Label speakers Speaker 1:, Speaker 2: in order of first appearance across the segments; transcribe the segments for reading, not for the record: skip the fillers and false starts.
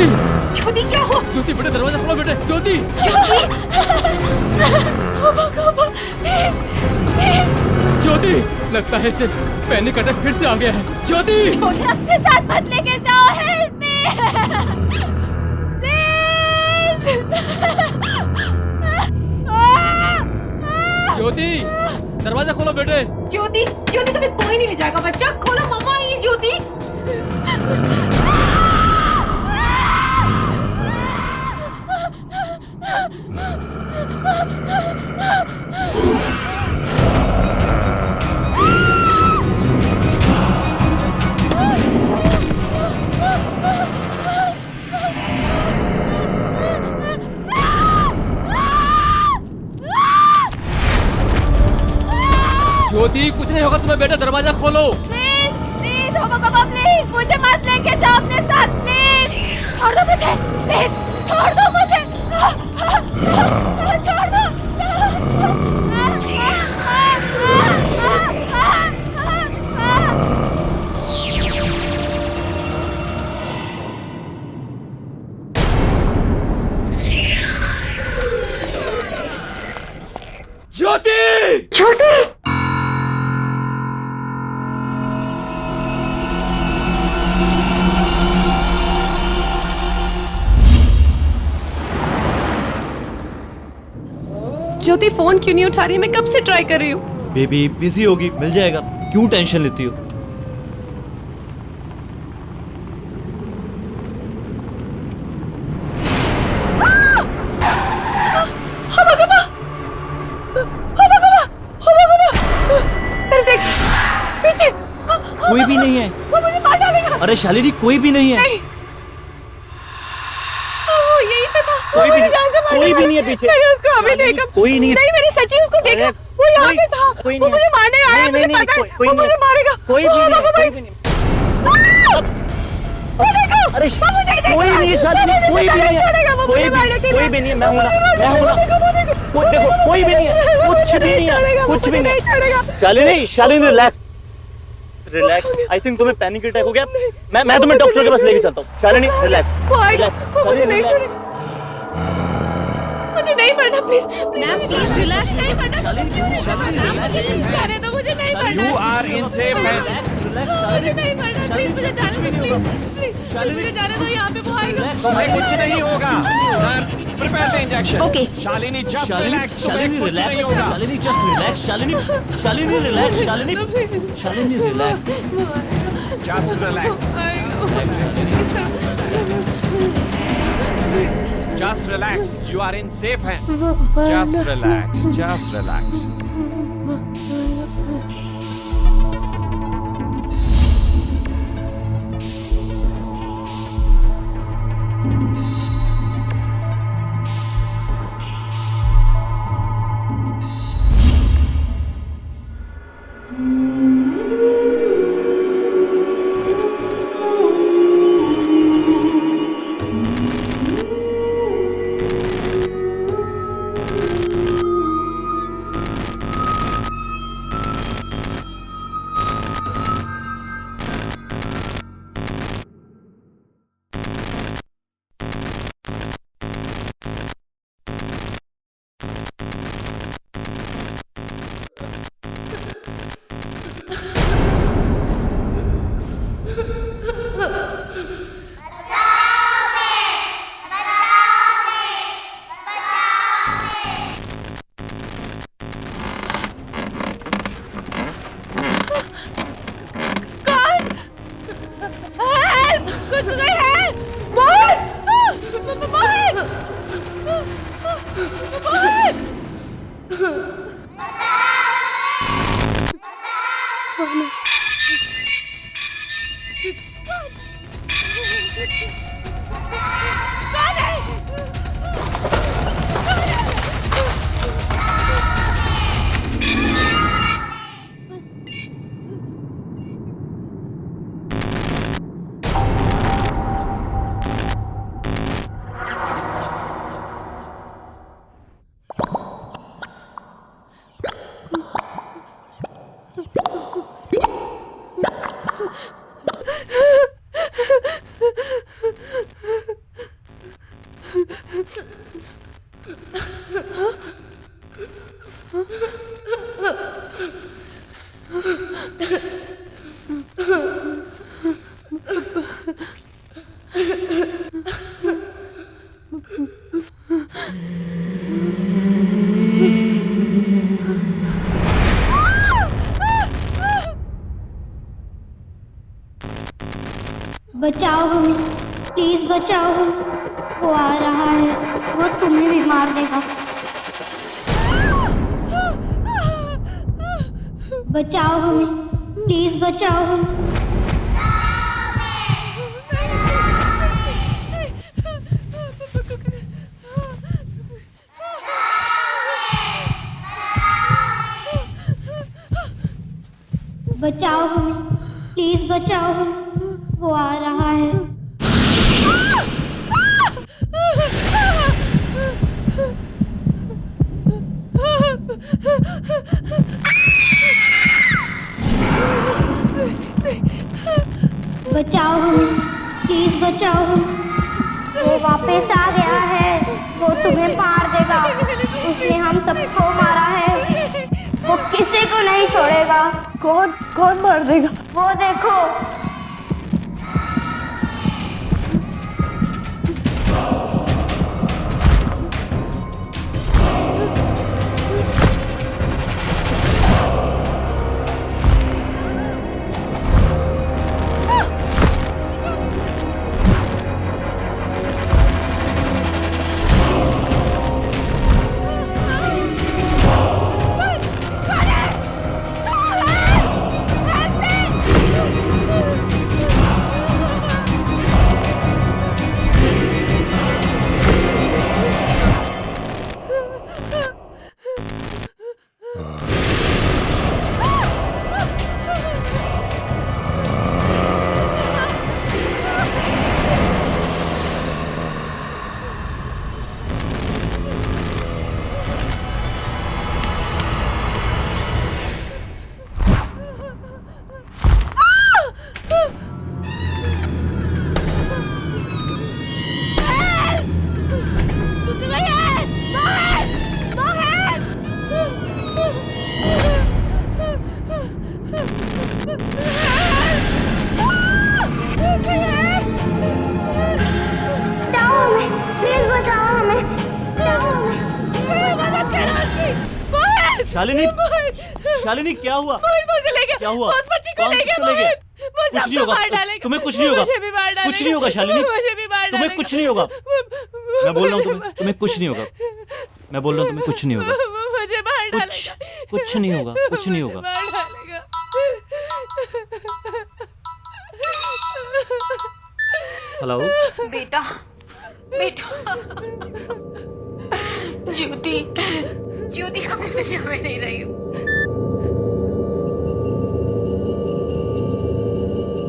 Speaker 1: ज्योति
Speaker 2: ज्योति क्या हो?
Speaker 1: ज्योति बेटे दरवाजा खोलो बेटे। ज्योति
Speaker 2: ज्योति
Speaker 1: ज्योति लगता है इसे पैनिक अटैक फिर से आ गया है। ज्योति
Speaker 2: मुझे अपने साथ मत लेके जाओ। हेल्प मी
Speaker 1: ज्योति दरवाजा खोलो बेटे।
Speaker 2: ज्योति ज्योति तुम्हें कोई नहीं ले जाएगा बच्चा। खोलो मम्मा आई है ज्योति।
Speaker 1: ज्योति कुछ नहीं होगा तुम्हें बेटा, दरवाजा खोलो।
Speaker 2: प्लीज प्लीज प्लीज मुझे मत लेके जाओ अपने साथ। प्लीज छोड़ दो मुझे। प्लीज छोड़ दो मुझे। छोड़ दो।
Speaker 1: ज्योति
Speaker 2: ज्योति
Speaker 3: ज्योति फोन क्यों नहीं उठा रही? मैं कब से ट्राई कर रही हूँ।
Speaker 4: बेबी बिजी होगी, मिल जाएगा, क्यों टेंशन लेती हो? कोई भी नहीं है।
Speaker 3: वो मुझे मार डालेगा।
Speaker 4: अरे शालिनी कोई भी नहीं है।
Speaker 3: नहीं। यही पे था।
Speaker 4: कोई भी
Speaker 3: कोई भी नहीं है पीछे। मैंने उसको अभी देखा।
Speaker 4: कोई नहीं।
Speaker 3: नहीं मैंने सच्ची उसको देखा। वो यहाँ पे था। वो मुझे मारने आया। मुझे पता है वो मुझे मारेगा।
Speaker 4: कोई भी नहीं। अरे कोई नहीं है शालिनी, कोई भी नहीं है। कोई भी नहीं है। मैं हूँ ना। देखो कोई भी नहीं है। कुछ भी नहीं है। कुछ भी नहीं। शालिनी रिलैक्स। आई थिंक तुम्हें पैनिक अटैक हो गया। मैं तुम्हें डॉक्टर के पास लेके चलता हूँ। शालिनी रिलैक्स।
Speaker 3: मुझे नहीं मरना प्लीज।
Speaker 2: Ma'am please relax.
Speaker 3: नहीं मरना। जाने दो मुझे नहीं मरना।
Speaker 5: You are in safe hands.
Speaker 3: मुझे नहीं मरना प्लीज। मुझे जाने दो प्लीज। मुझे जाने दो। यहाँ पे वो आएगा।
Speaker 5: तुम्हें कुछ नहीं होगा। Nurse, prepare the injection.
Speaker 2: Okay.
Speaker 5: Shalini just relax. तुम्हें कुछ
Speaker 4: रिलैक्स।
Speaker 5: नहीं होगा.
Speaker 4: Shalini just relax. Shalini relax. Shalini relax.
Speaker 5: Just relax. Just relax. You are in safe hands. Just relax. Just relax.
Speaker 6: बचाओ हमें, प्लीज बचाओ हमें। वो आ रहा है, वो तुम्हें भी मार देगा। बचाओ हमें, प्लीज बचाओ हमें। बचाओ हमें, प्लीज बचाओ हमें। वो आ रहा है। बचाओ हमें, प्लीज बचाओ हमें। वो वापस आ गया है, वो तुम्हें मार देगा। उसने हम सबको मारा है, वो किसी को नहीं छोड़ेगा।
Speaker 3: कौन मार देगा?
Speaker 6: वो देखो।
Speaker 4: शालिनी, शालिनी क्या हुआ?
Speaker 3: मुझे ले गया।
Speaker 4: क्या हुआ?
Speaker 3: बॉस बच्ची को
Speaker 4: कौन
Speaker 3: ले
Speaker 4: किसको ले
Speaker 3: गया?
Speaker 4: गया?
Speaker 3: मुझे
Speaker 4: कुछ नहीं होगा,
Speaker 3: मार डालेगा।
Speaker 4: तुम्हें कुछ नहीं होगा,
Speaker 3: मुझे भी मार डालेगा।
Speaker 4: कुछ नहीं होगा शालिनी,
Speaker 3: मुझे भी मार
Speaker 4: तुम्हें कुछ नहीं होगा। मैं बोल रहा हूँ तुम्हें कुछ नहीं होगा। मैं बोल रहा हूँ तुम्हें कुछ नहीं होगा।
Speaker 3: मुझे मार डालेगा।
Speaker 4: कुछ नहीं होगा, कुछ नहीं होगा।
Speaker 3: मार डालेगा।
Speaker 4: हेलो
Speaker 2: बेटा, बेटा, ज्योति, ज्योति का कुछ दुनिया में नहीं रही हूँ।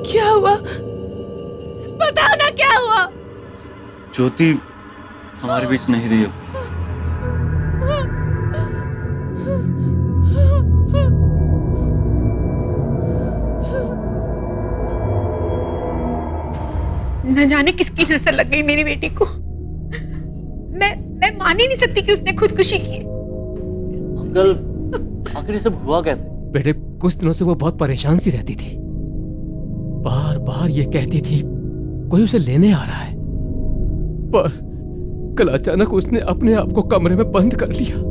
Speaker 3: क्या हुआ? बताओ ना क्या हुआ?
Speaker 7: ज्योति हमारे बीच नहीं रही अब।
Speaker 2: न जाने किसकी नजर लग गई मेरी बेटी को। मैं मान ही नहीं सकती कि उसने खुदकुशी की।
Speaker 7: अंकल, आखिर ये सब हुआ कैसे?
Speaker 1: बेटे, कुछ दिनों से वो बहुत परेशान सी रहती थी। बार बार ये कहती थी कोई उसे लेने आ रहा है, पर कल अचानक उसने अपने आप को कमरे में बंद कर लिया।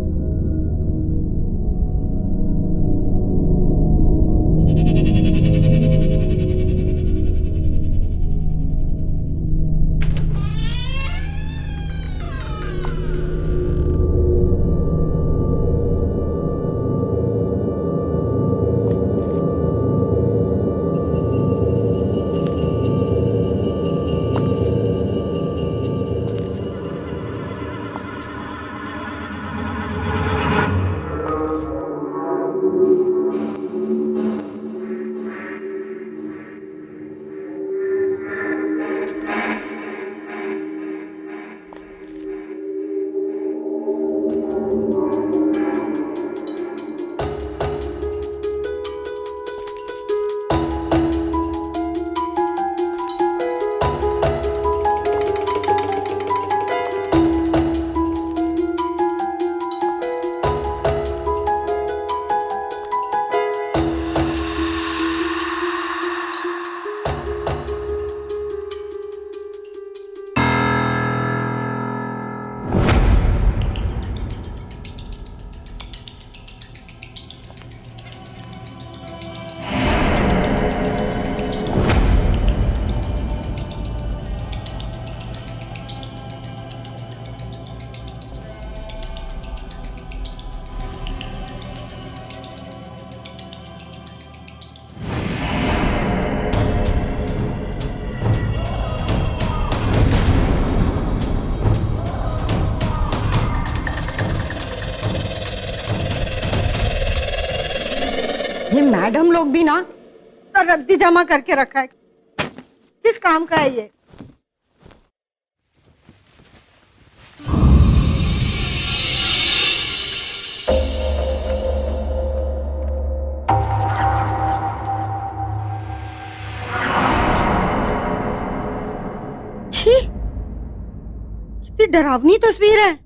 Speaker 8: मैडम लोग भी ना रद्दी जमा करके रखा है। किस काम का है ये? छी, कितनी डरावनी तस्वीर है।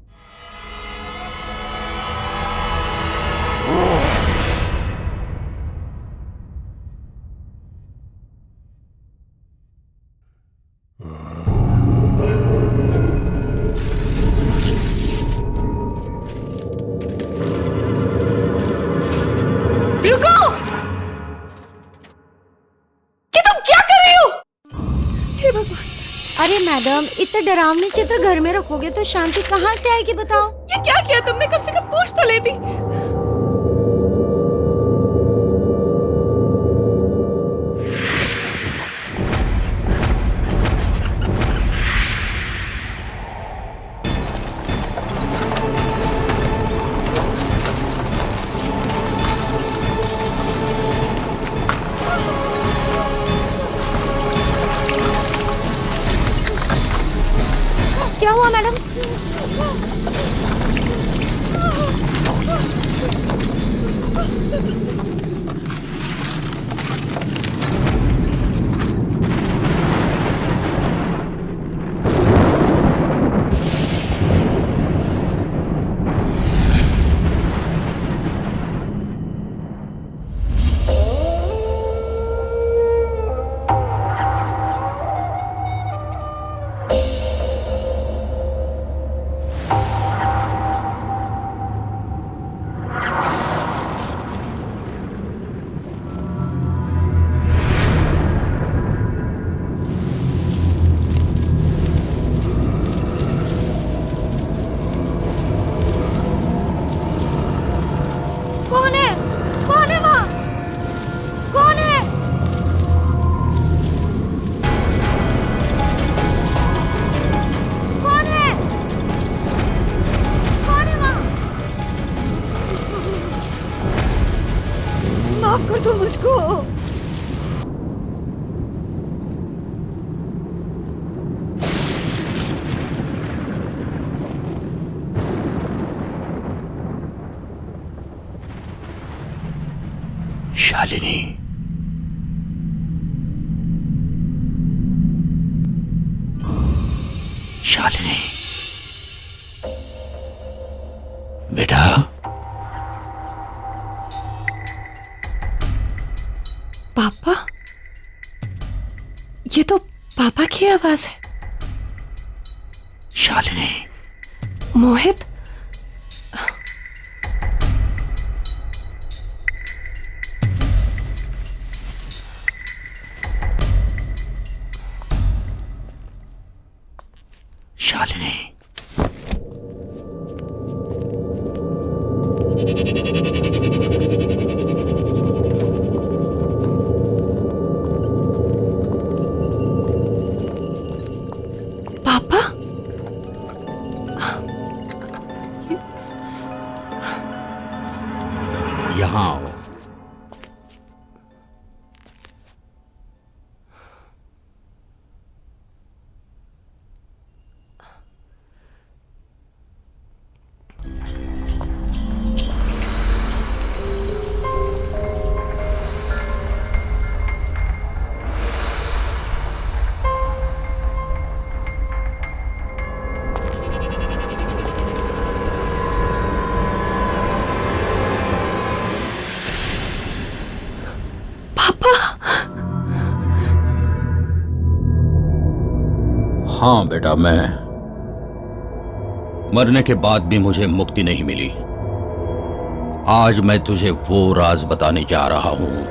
Speaker 6: अरे मैडम, इतने डरावने चित्र घर में रखोगे तो शांति कहाँ से आएगी बताओ?
Speaker 3: ये क्या किया तुमने? कम से कम पूछ तो लेती।
Speaker 6: क्या हुआ मैडम? कौन है? कौन है वहाँ? कौन है? कौन है? कौन है वहाँ? माफ कर दो मुझको।
Speaker 4: शालिनी, शालिनी बेटा,
Speaker 3: पापा? ये तो पापा की आवाज है।
Speaker 4: शालिनी,
Speaker 3: मोहित?
Speaker 4: शालिनी,
Speaker 3: पापा?
Speaker 4: यहाँ आओ। हाँ बेटा, मैं मरने के बाद भी मुझे मुक्ति नहीं मिली। आज मैं तुझे वो राज बताने जा रहा हूं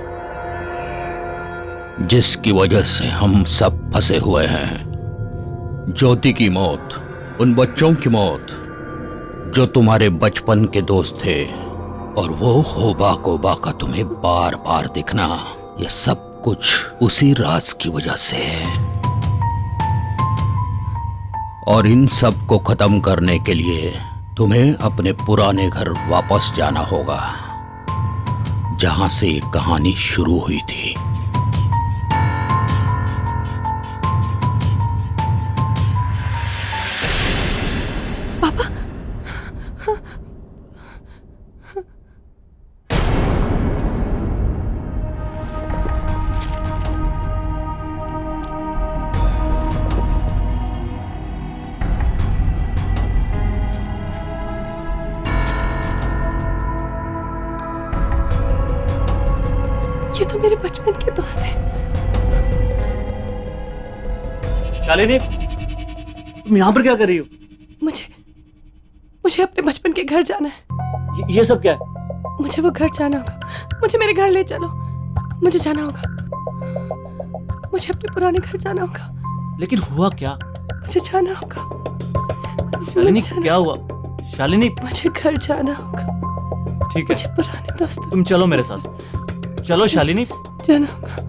Speaker 4: जिसकी वजह से हम सब फंसे हुए हैं। ज्योति की मौत, उन बच्चों की मौत जो तुम्हारे बचपन के दोस्त थे, और वो होबा कोबा का तुम्हें बार बार दिखना, ये सब कुछ उसी राज की वजह से है। और इन सब को खत्म करने के लिए तुम्हें अपने पुराने घर वापस जाना होगा,
Speaker 9: जहां से ये कहानी शुरू हुई थी।
Speaker 3: पापा, ये तो मेरे बचपन के दोस्त हैं।
Speaker 4: शालिनी, तुम यहाँ पर क्या कर रही हो?
Speaker 3: मुझे अपने बचपन के घर जाना है।
Speaker 4: ये सब क्या है?
Speaker 3: मुझे वो घर जाना होगा। मुझे मेरे घर ले चलो। मुझे जाना होगा। मुझे अपने पुराने घर जाना होगा।
Speaker 4: लेकिन हुआ क्या?
Speaker 3: मुझे जाना होगा।
Speaker 4: शालिनी, क्या हुआ? शालिनी,
Speaker 3: मुझे घर जाना होगा।
Speaker 4: ठीक है,
Speaker 3: मुझे पुराने दोस्तों।
Speaker 4: तुम चलो मेरे साथ। चलो शालिनी।
Speaker 3: जाना होगा।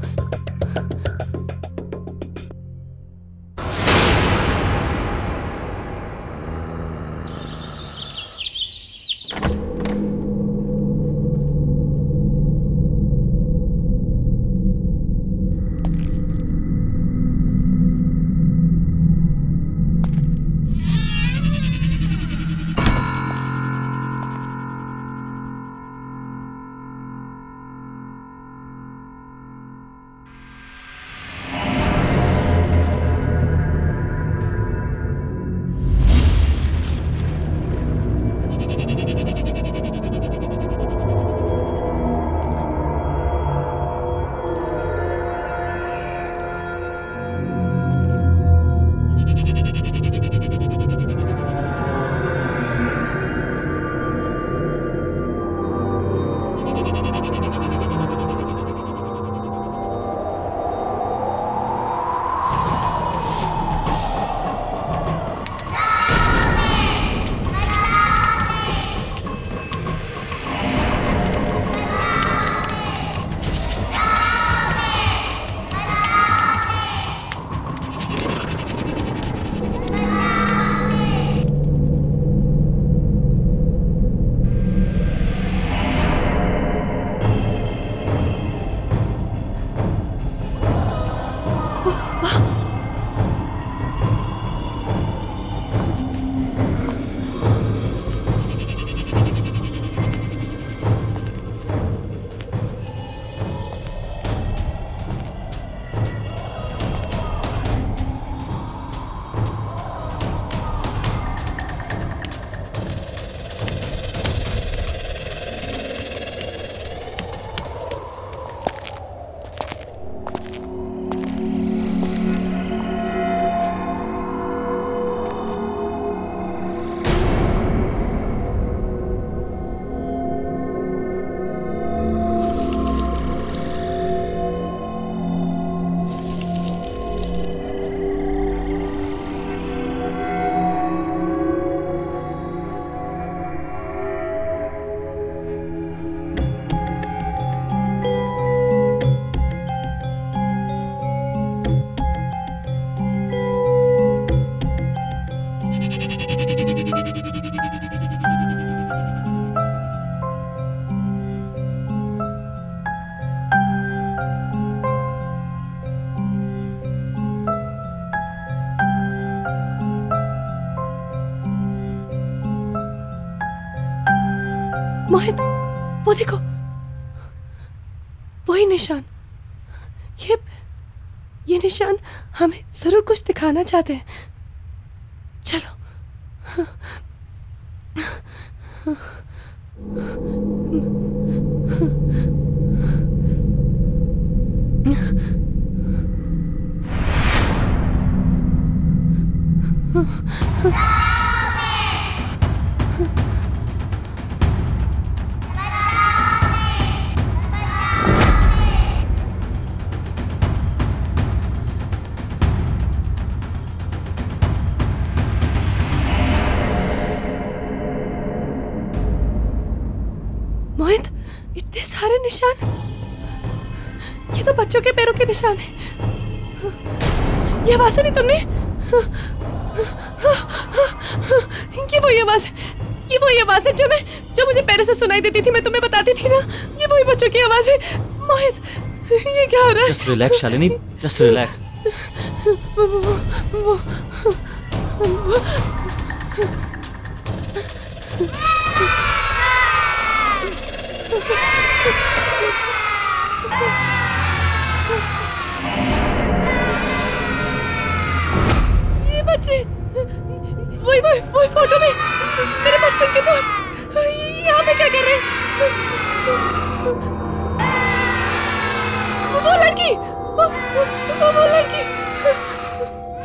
Speaker 3: मोहित, वो देखो, वही निशान। ये निशान हमें जरूर कुछ दिखाना चाहते हैं। चलो। मोहित, इतने सारे निशान। ये तो बच्चों के पैरों के निशान है। ये आवाज सुनी तुमने? ये वही आवाज है ये वही आवाज है जो मुझे पहले से सुनाई देती थी, मैं तुम्हें बताती थी ना, ये वही बच्चों की आवाज है। मोहित, ये क्या हो रहा है?
Speaker 4: Just relax Shalini, just relax.
Speaker 3: ये बच्चे वही फोटो में मेरे बचपन के दोस्त यहाँ पे क्या कर रहे हैं? वो लड़की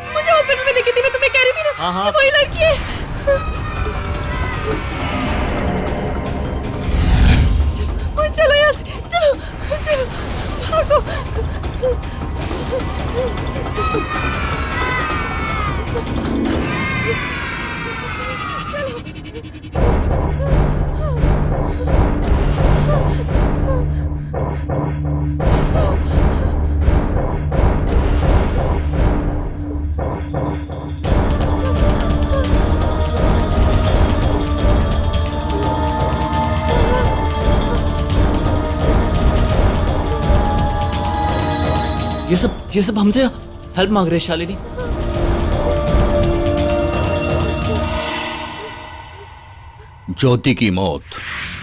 Speaker 3: मुझे हॉस्पिटल में देखी थी, मैं तुम्हें कह रही थी ना।
Speaker 4: हाँ।
Speaker 3: ये वही लड़की है। चलो यहाँ से, चलो भागो।
Speaker 4: ये सब हमसे हेल्प मांग रहे शालिनी।
Speaker 9: ज्योति की मौत,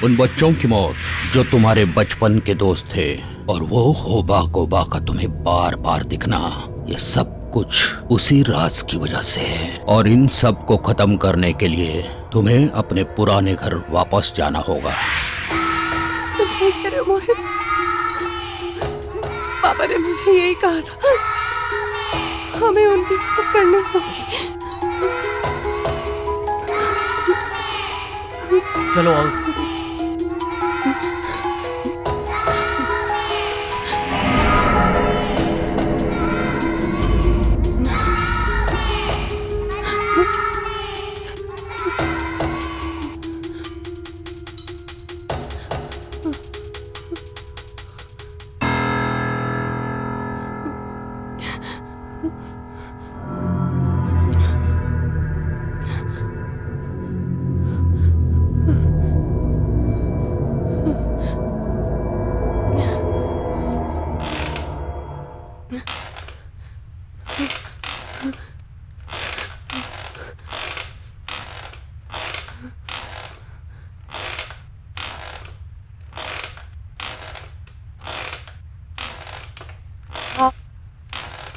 Speaker 9: उन बच्चों की मौत जो तुम्हारे बचपन के दोस्त थे, और वो होबा गोबा का तुम्हें बार बार दिखना, ये सब कुछ उसी राज की वजह से है। और इन सब को खत्म करने के लिए तुम्हें अपने पुराने घर वापस जाना होगा।
Speaker 3: तुम सही कह रहे हो मोहित, पापा ने मुझे यही कहा था, हमें उनकी मदद करनी होगी।
Speaker 4: चलो आओ।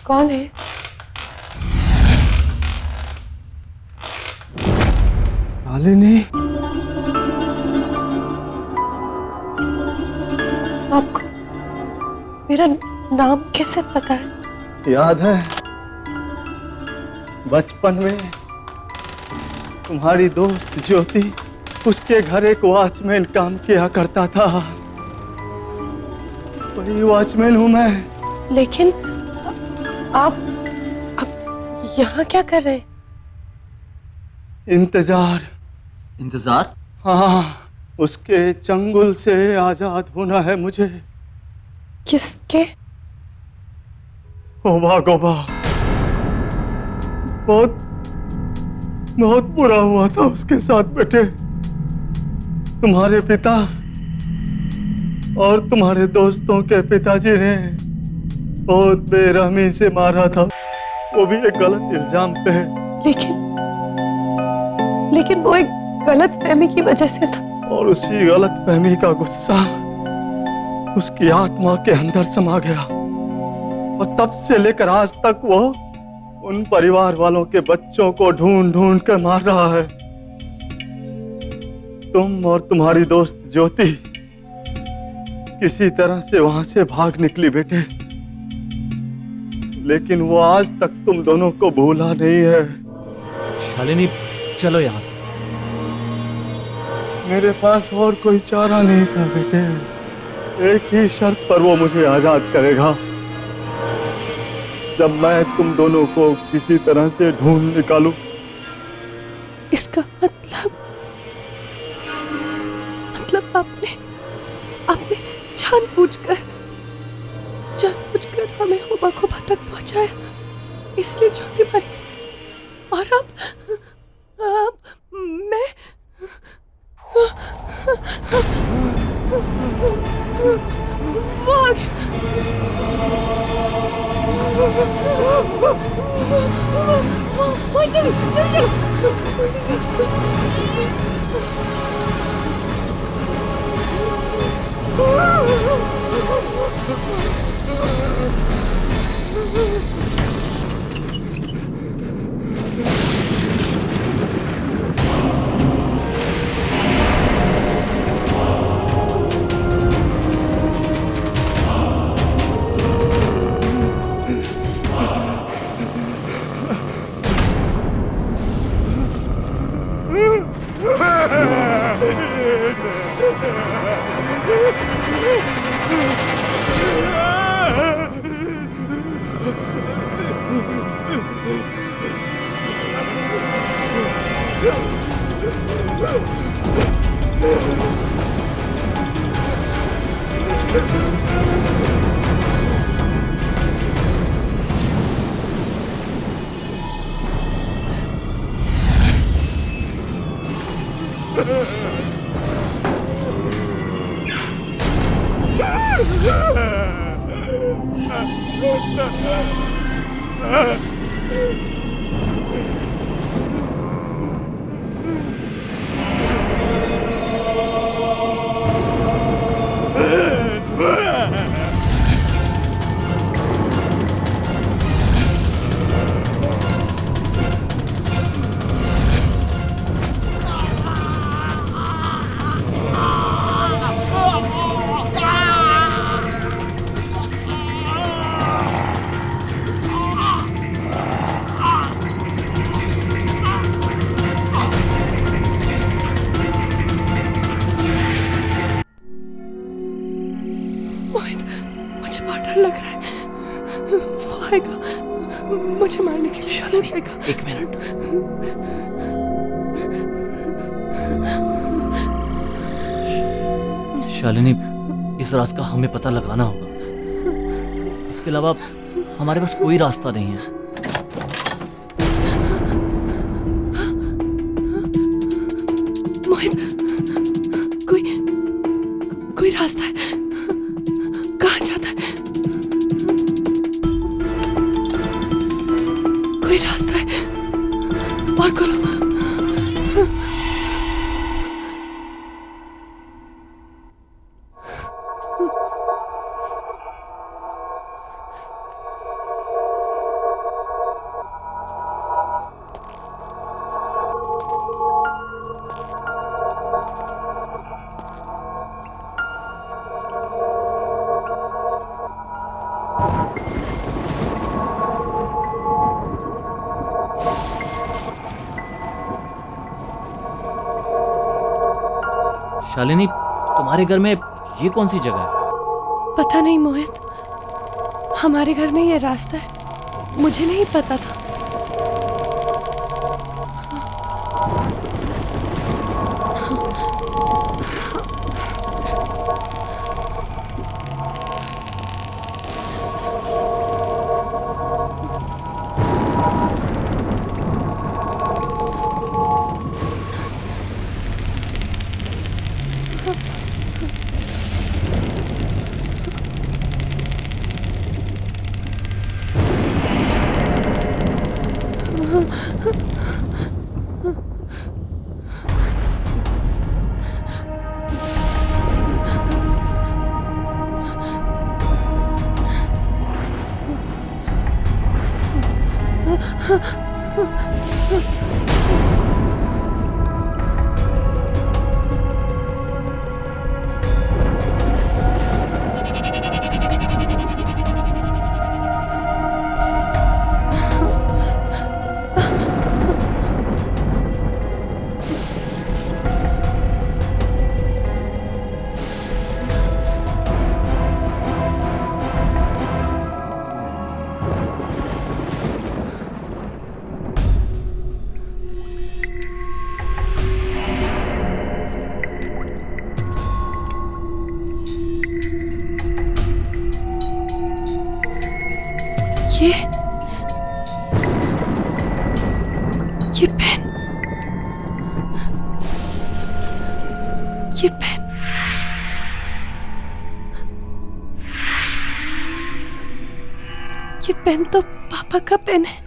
Speaker 3: कौन है?
Speaker 1: शालिनी,
Speaker 3: आपको मेरा नाम कैसे पता है?
Speaker 10: याद है बचपन में तुम्हारी दोस्त ज्योति, उसके घर एक वॉचमैन काम किया करता था। वही वॉचमैन हूं मैं।
Speaker 3: लेकिन आप यहाँ क्या कर रहे हैं?
Speaker 10: इंतजार।
Speaker 7: इंतजार?
Speaker 10: हाँ, उसके चंगुल से आजाद होना है मुझे।
Speaker 3: किसके?
Speaker 10: होबा गोबा। बहुत बुरा हुआ था उसके साथ बेटे। तुम्हारे पिता और तुम्हारे दोस्तों के पिताजी ने बहुत बेरहमी से मारा था, वो भी एक गलत इल्जाम पे।
Speaker 3: लेकिन वो एक गलत फहमी की वजह से था।
Speaker 10: और उसी गलत फहमी का गुस्सा उसकी आत्मा के अंदर समा गया, और तब से लेकर आज तक वो उन परिवार वालों के बच्चों को ढूंढ ढूंढ कर मार रहा है। तुम और तुम्हारी दोस्त ज्योति किसी तरह से वहां से भाग निकली बेटे, लेकिन वो आज तक तुम दोनों को भूला नहीं है।
Speaker 4: शालिनी, चलो यहाँ से।
Speaker 10: मेरे पास और कोई चारा नहीं था बेटे। एक ही शर्त पर वो मुझे आजाद करेगा, जब मैं तुम दोनों को किसी तरह से ढूंढ निकालूं।
Speaker 3: इसका मतलब आपने जानबूझकर हमें होबा गोबा तक पहुंचाया, इसलिए ज्योति मरी। और अब मैं मोहित चलो जल्दी मोहित मुझे बहुत डर लग रहा है वो आएगा मुझे मारने के लिए शालिनी आएगा
Speaker 4: एक मिनट शालिनी इस राज का हमें पता लगाना होगा इसके अलावा हमारे पास कोई रास्ता नहीं है
Speaker 3: मोहित कोई रास्ता है कहाँ जाता है कोई रास्ता है और खोलो
Speaker 4: शालिनी तुम्हारे घर में ये कौन सी जगह है
Speaker 3: पता नहीं मोहित हमारे घर में ये रास्ता है मुझे नहीं पता था ये पेन ये पेन तो पापा का पेन है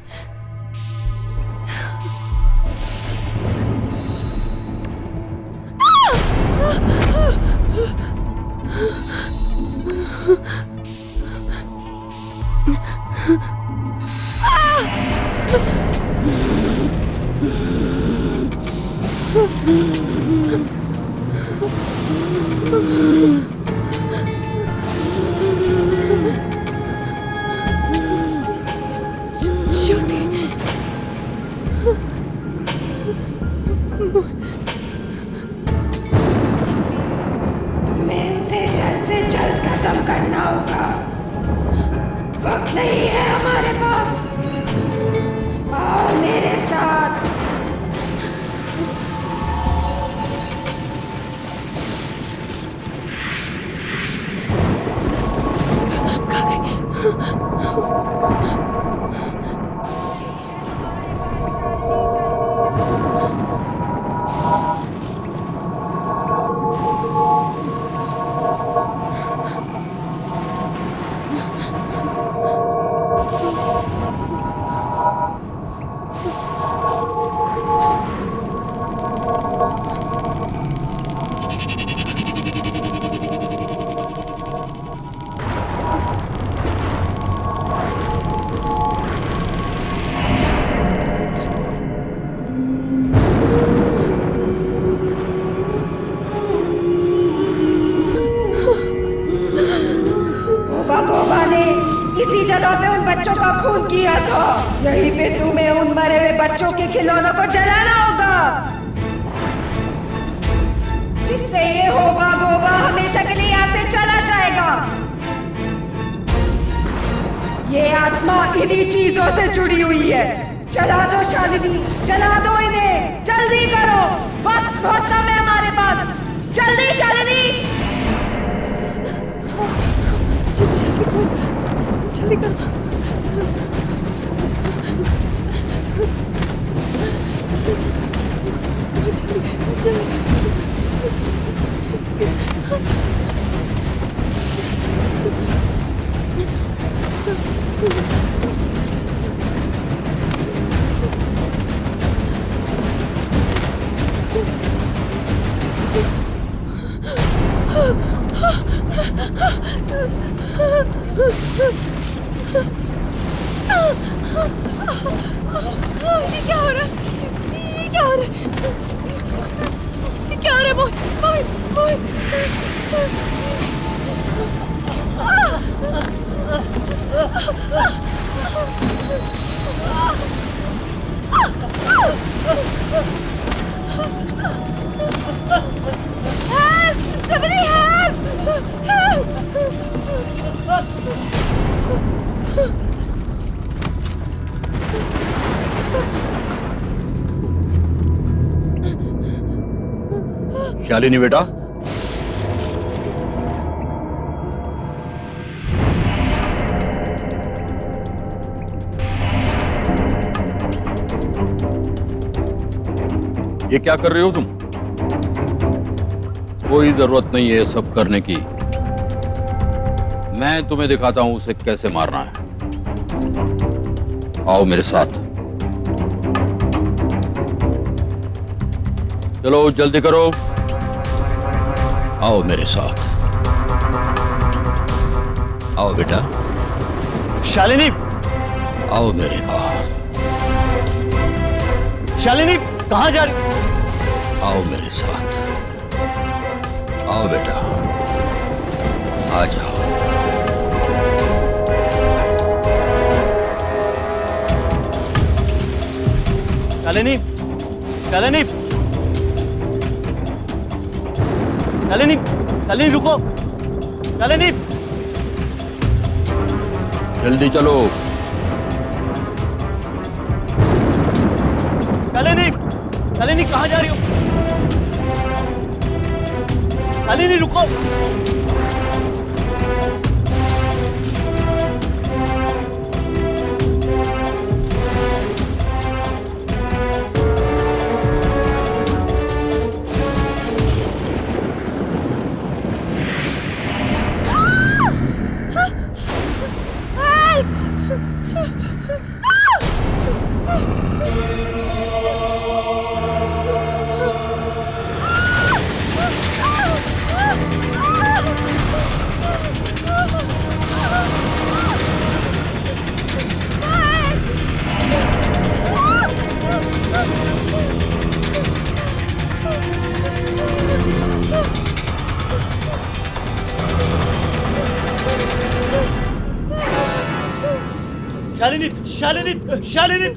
Speaker 2: यहीं पे तुम्हें उन मरे हुए बच्चों के खिलौनों को जलाना होगा, जिससे ये होबा गोबा हमेशा के लिए यहाँ से चला जाएगा। ये आत्मा इन्हीं चीजों से जुड़ी हुई है। जला दो शालिनी, जला दो इन्हें, जल्दी करो, वक्त बहुत कम है हमारे पास, जल्दी शालिनी।
Speaker 3: जल्दी करो।
Speaker 2: ये क्या हो रहा है? ये क्या हो रहा है? ये क्या हो रहा है? मोहित, Help! Somebody help!
Speaker 9: शालिनी बेटा, ये क्या कर रहे हो तुम? कोई जरूरत नहीं है ये सब करने की। मैं तुम्हें दिखाता हूं उसे कैसे मारना है। आओ मेरे साथ। चलो जल्दी करो, आओ मेरे साथ। आओ बेटा।
Speaker 4: शालिनी,
Speaker 9: आओ मेरे पास।
Speaker 4: शालिनी कहाँ जा रही?
Speaker 9: आओ मेरे साथ। आओ बेटा, आ जाओ।
Speaker 4: शालिनी, शालिनी, शालिनी, शालिनी रुको, शालिनी,
Speaker 9: जल्दी चलो।
Speaker 4: शालिनी, शालिनी कहाँ जा रही हो? शालिनी रुको। शालिनी, शालिनी, शालिनी,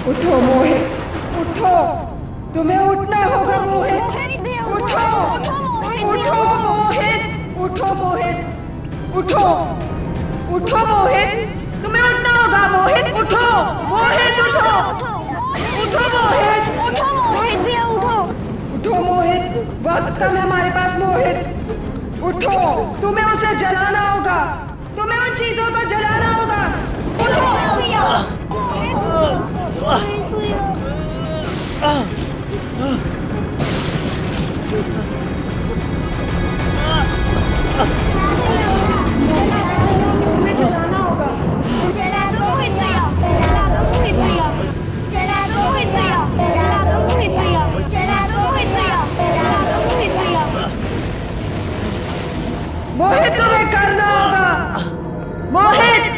Speaker 2: उठो मोहित, उठो, तुम्हें उठना होगा मोहित, उठो, उठो मोहित, उठो मोहित, उठो, उठो मोहित, तुम्हें उठना होगा मोहित, उठो, मोहित उठो, उठो मोहित, उठो मोहित भैया उठो, उठो मोहित, वक्त कम है हमारे पास मोहित, उठो, तुम्हें उसे जलाना होगा, तुम्हें उन चीजों को जलाना होगा। उठो। तुम्हें जलाना होगा।
Speaker 6: जला दो मोहित भैया, जला दो मोहित भैया, जला दो मोहित भैया, जला दो मोहित भैया, जला दो मोहित भैया, जला दो मोहित भैया।
Speaker 2: मोहित तुम्हें करना होगा। मोहित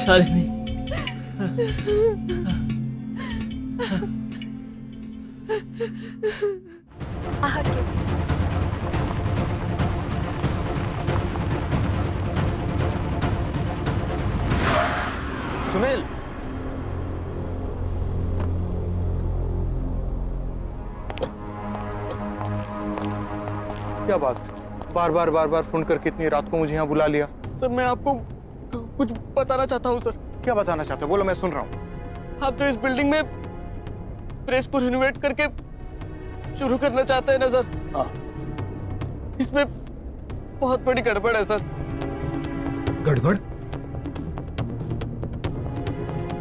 Speaker 4: शालिनी,
Speaker 10: सुनील, क्या बात? बार बार फोन करके इतनी रात को मुझे यहाँ बुला लिया।
Speaker 11: सर मैं आपको कुछ बताना चाहता हूँ सर।
Speaker 10: क्या बताना चाहते हो? बोलो, मैं सुन रहा हूँ।
Speaker 11: आप जो इस बिल्डिंग में प्रेस को रिनोवेट करके शुरू करना चाहते हैं ना सर,
Speaker 10: हाँ।
Speaker 11: इसमें बहुत बड़ी गड़बड़ है सर।
Speaker 10: गड़बड़?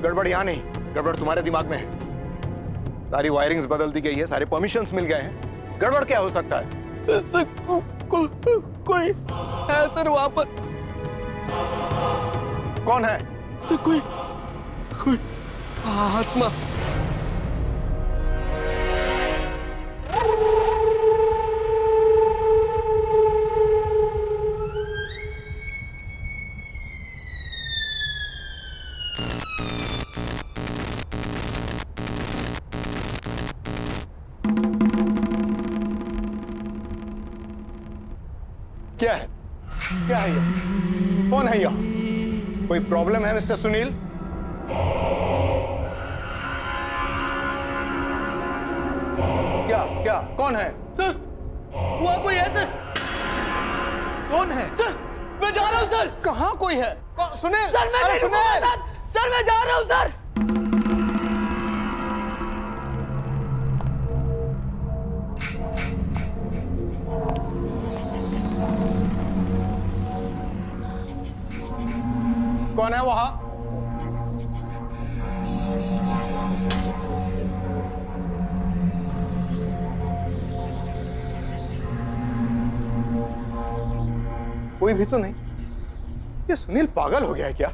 Speaker 10: गड़बड़ यहाँ नहीं, गड़बड़ तुम्हारे दिमाग में है। सारी वायरिंग्स बदल दी गई है, सारे परमिशंस मिल गए हैं। गड़बड़ क्या हो सकता है?
Speaker 11: सर कोई है सर वहां पर।
Speaker 10: कौन है?
Speaker 11: सर कोई आत्मा।
Speaker 10: क्या है? क्या है ये? कौन है यहाँ? कोई प्रॉब्लम है मिस्टर सुनील? क्या कौन है?
Speaker 11: सर वहाँ कोई है सर।
Speaker 10: कौन है?
Speaker 11: सर मैं जा रहा हूँ सर।
Speaker 10: कहाँ कोई है? सुनील!
Speaker 11: सर मैं नहीं रुकूंगा सर। सर मैं जा रहा हूँ सर।
Speaker 10: कौन है वहां? कोई भी तो नहीं। ये सुनील पागल हो गया है क्या?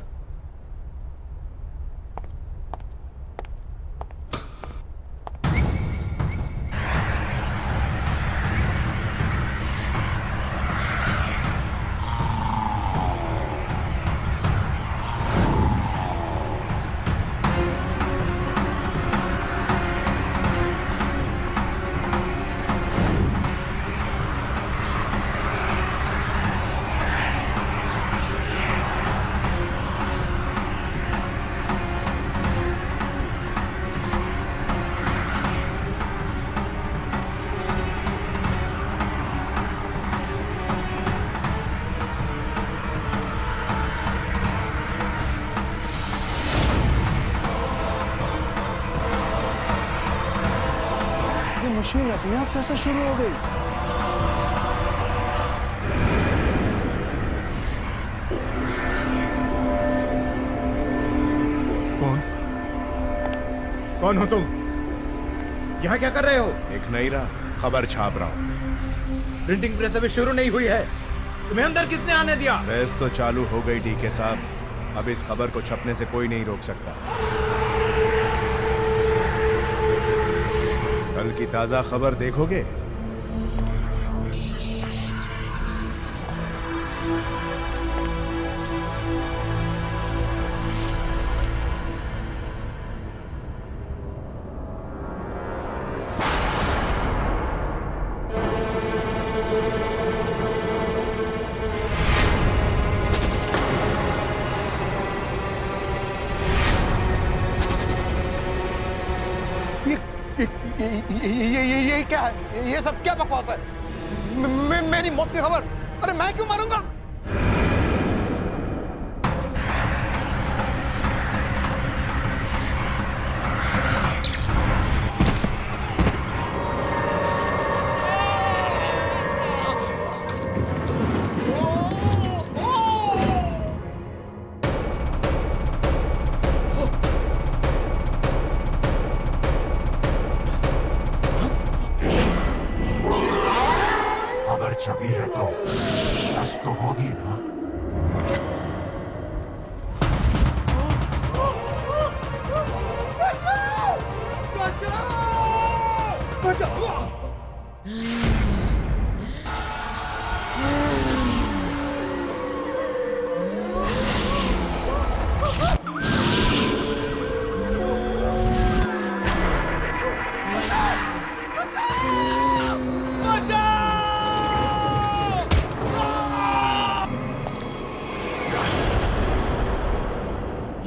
Speaker 10: मशीन अपने आप कैसे शुरू हो गई? कौन हो तुम? यहाँ क्या कर रहे हो?
Speaker 12: एक नहीं रहा, खबर छाप रहा हूँ।
Speaker 10: प्रिंटिंग प्रेस अभी शुरू नहीं हुई है, तुम्हें अंदर किसने आने दिया?
Speaker 12: प्रेस तो चालू हो गई डीके साहब, अब इस खबर को छपने से कोई नहीं रोक सकता। कल की ताजा खबर देखोगे?
Speaker 10: ये क्या है? ये सब क्या बकवास है? मेरी मौत की खबर? अरे मैं क्यों मारूंगा?
Speaker 13: खबर छपी है तो सच तो होगी ना?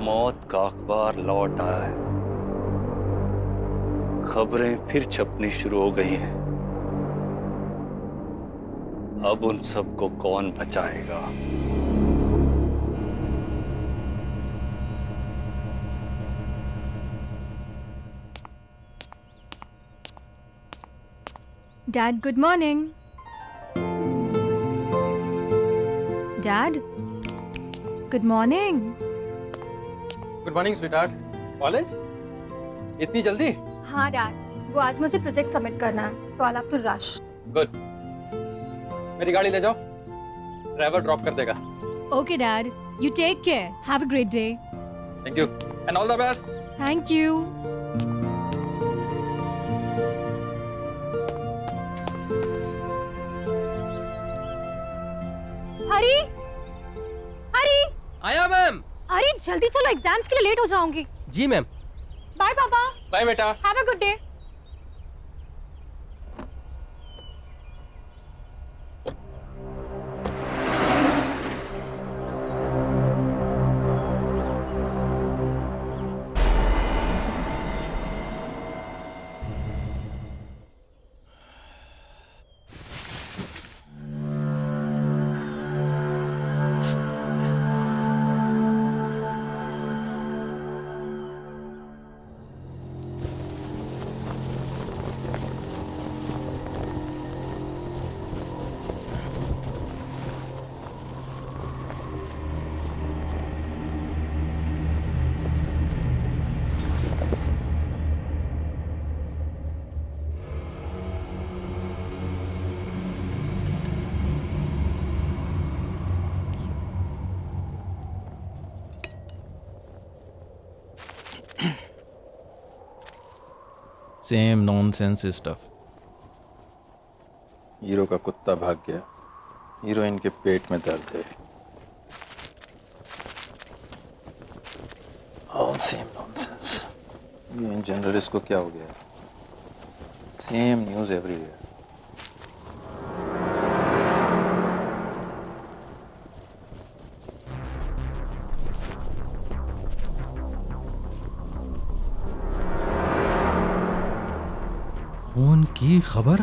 Speaker 4: मौत का अखबार लौट आया है। खबरें फिर छपनी शुरू हो गई हैं। अब उन सबको कौन बचाएगा?
Speaker 14: Dad, good morning. Dad, good morning.
Speaker 10: Good morning sweetheart. College इतनी जल्दी?
Speaker 14: हाँ डैड, वो आज मुझे प्रोजेक्ट सबमिट करना है तो I have to rush.
Speaker 10: Good. मेरी गाड़ी ले जाओ, ड्राइवर ड्रॉप कर देगा।
Speaker 14: Okay dad, you take care. Have a great day.
Speaker 10: Thank you and all the best.
Speaker 14: Thank you. हरी, हरी,
Speaker 1: आया मैम।
Speaker 14: अरे जल्दी चलो, एग्जाम्स के लिए लेट हो जाऊंगी।
Speaker 1: जी मैम।
Speaker 14: बाय पापा।
Speaker 10: बाय बेटा।
Speaker 14: Have a good day.
Speaker 15: Same nonsense stuff.
Speaker 16: Hero का कुत्ता भाग गया, हीरोइन के पेट में दर्द है। All same nonsense. ये इन जनरल इसको क्या हो गया? Same news everywhere.
Speaker 15: खून की खबर?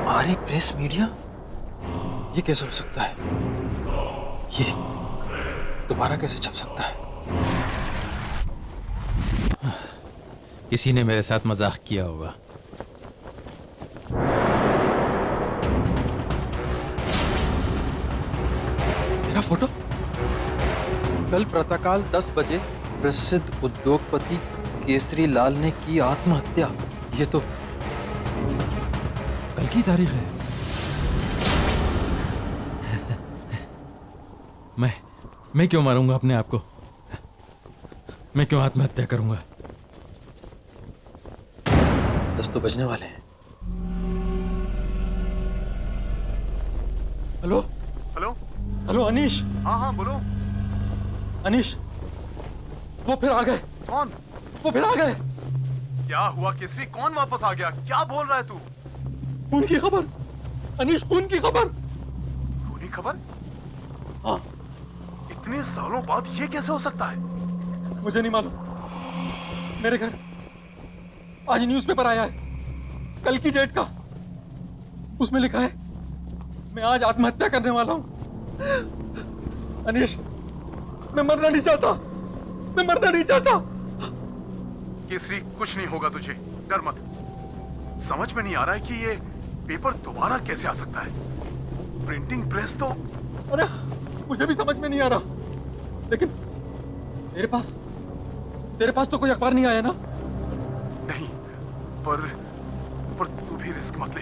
Speaker 16: हमारी प्रेस मीडिया? ये कैसे हो सकता है? ये दोबारा कैसे छप सकता है?
Speaker 15: किसी ने मेरे साथ मजाक किया होगा।
Speaker 16: मेरा फोटो? कल प्रातःकाल 10 बजे प्रसिद्ध उद्योगपति केसरी लाल ने की आत्महत्या। ये तो
Speaker 15: कल की तारीख है। मैं क्यों मारूंगा अपने आप को? मैं क्यों आत्महत्या करूंगा?
Speaker 16: 10 तो बजने वाले हैं।
Speaker 10: Hello
Speaker 12: hello
Speaker 10: hello Anish.
Speaker 12: हाँ बोलो।
Speaker 10: अनीश, वो फिर आ गए।
Speaker 12: कौन?
Speaker 10: वो फिर आ गए।
Speaker 12: क्या हुआ केसरी? कौन वापस आ गया? क्या बोल रहा है तू?
Speaker 10: खून की खबर अनीश, खून की खबर।
Speaker 12: खूनी खबर?
Speaker 10: हाँ।
Speaker 12: इतने सालों बाद ये कैसे हो सकता है?
Speaker 10: मुझे नहीं मालूम। मेरे घर आज न्यूज़पेपर आया है, कल की डेट का। उसमें लिखा है मैं आज आत्महत्या करने वाला हूं। अनीश, मैं मरना नहीं चाहता, मैं मरना नहीं चाहता।
Speaker 12: केसरी, कुछ नहीं होगा तुझे, डर मत। समझ में नहीं आ रहा है कि ये पेपर दोबारा कैसे आ सकता है। प्रिंटिंग प्रेस तो...
Speaker 10: अरे मुझे भी समझ में नहीं आ रहा, लेकिन तेरे पास तो कोई अखबार नहीं आया ना?
Speaker 12: नहीं, पर तू भी रिस्क मत ले।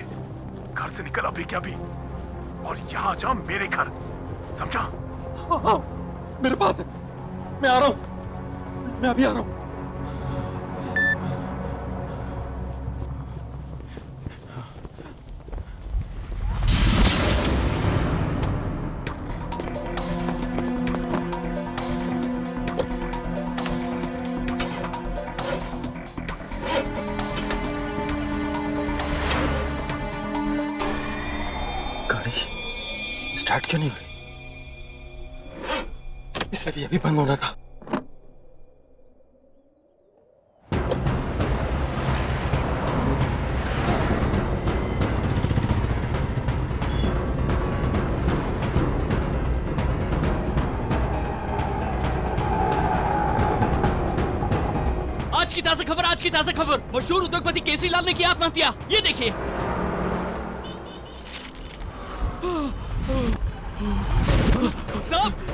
Speaker 12: घर से निकल अभी क्या भी, और यहाँ जा मेरे घर, समझा?
Speaker 10: हाँ, मेरे पास है। मैं आ रहा हूं, मैं अभी आ रहा हूं।
Speaker 16: स्टार्ट क्यों नहीं हुई? इसे भी अभी बंद होना था।
Speaker 17: आज की ताजा खबर, आज की ताजा खबर। मशहूर उद्योगपति केसरी लाल ने की आत्महत्या। ये देखिए।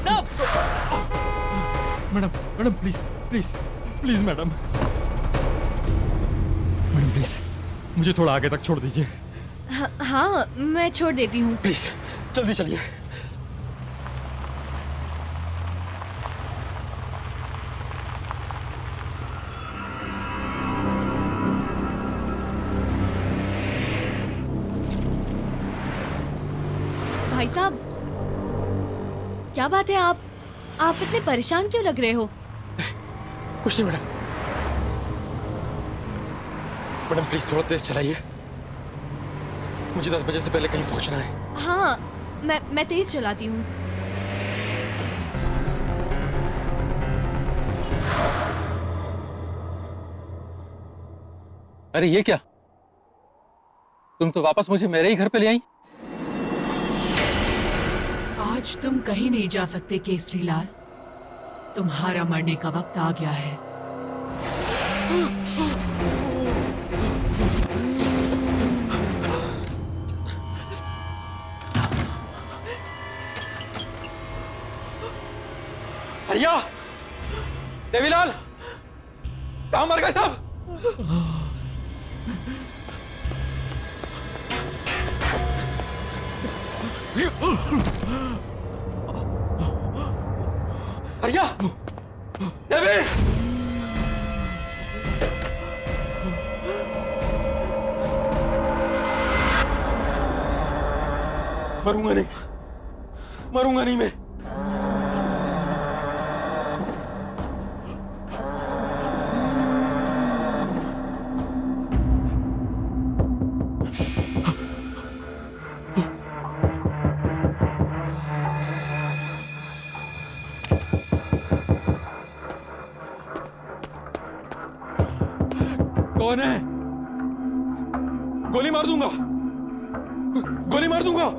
Speaker 17: सब
Speaker 15: madam please please please madam please मुझे थोड़ा आगे तक छोड़ दीजिए।
Speaker 3: हाँ, मैं छोड़ देती हूँ।
Speaker 10: प्लीज जल्दी चलिए।
Speaker 3: भाई साहब, क्या बात है? आप इतने परेशान क्यों लग रहे हो?
Speaker 10: कुछ नहीं मैडम। मैडम प्लीज थोड़ा तेज चलाइए, मुझे 10 बजे से पहले कहीं पहुंचना है।
Speaker 3: हाँ, मैं तेज चलाती हूँ।
Speaker 16: अरे ये क्या? तुम तो वापस मुझे मेरे ही घर पे ले आई।
Speaker 18: आज तुम कहीं नहीं जा सकते केसरी लाल, तुम्हारा मरने का वक्त आ गया है।
Speaker 10: भैया, देवीलाल, कहाँ मर गए सब? भैया, देवी, मरूंगा नहीं मैं। कौन है? गोली मार दूंगा, गोली मार दूंगा।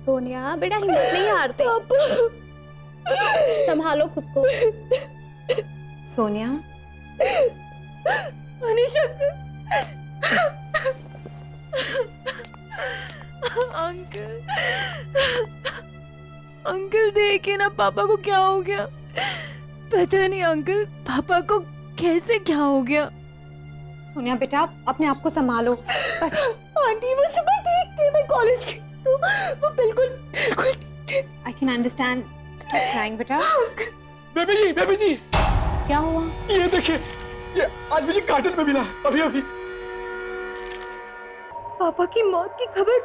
Speaker 6: सोनिया बेटा हिम्मत नहीं हारते। संभालो खुद को।
Speaker 3: सोनिया।
Speaker 6: अनीशा
Speaker 3: अंकल अंकल देखिए ना पापा को क्या हो गया। पता नहीं अंकल पापा को कैसे क्या हो गया।
Speaker 6: सोनिया बेटा अपने आप को संभालो बस। आंटी वो सुबह ठीक थे, मैं कॉलेज गई तो वो बिल्कुल बिल्कुल ठीक थे। I can understand. Stop crying बेटा।
Speaker 12: बेबी जी
Speaker 6: क्या हुआ?
Speaker 12: ये देखिए, ये आज मुझे कार्टन में मिला अभी अभी।
Speaker 14: पापा की मौत की खबर।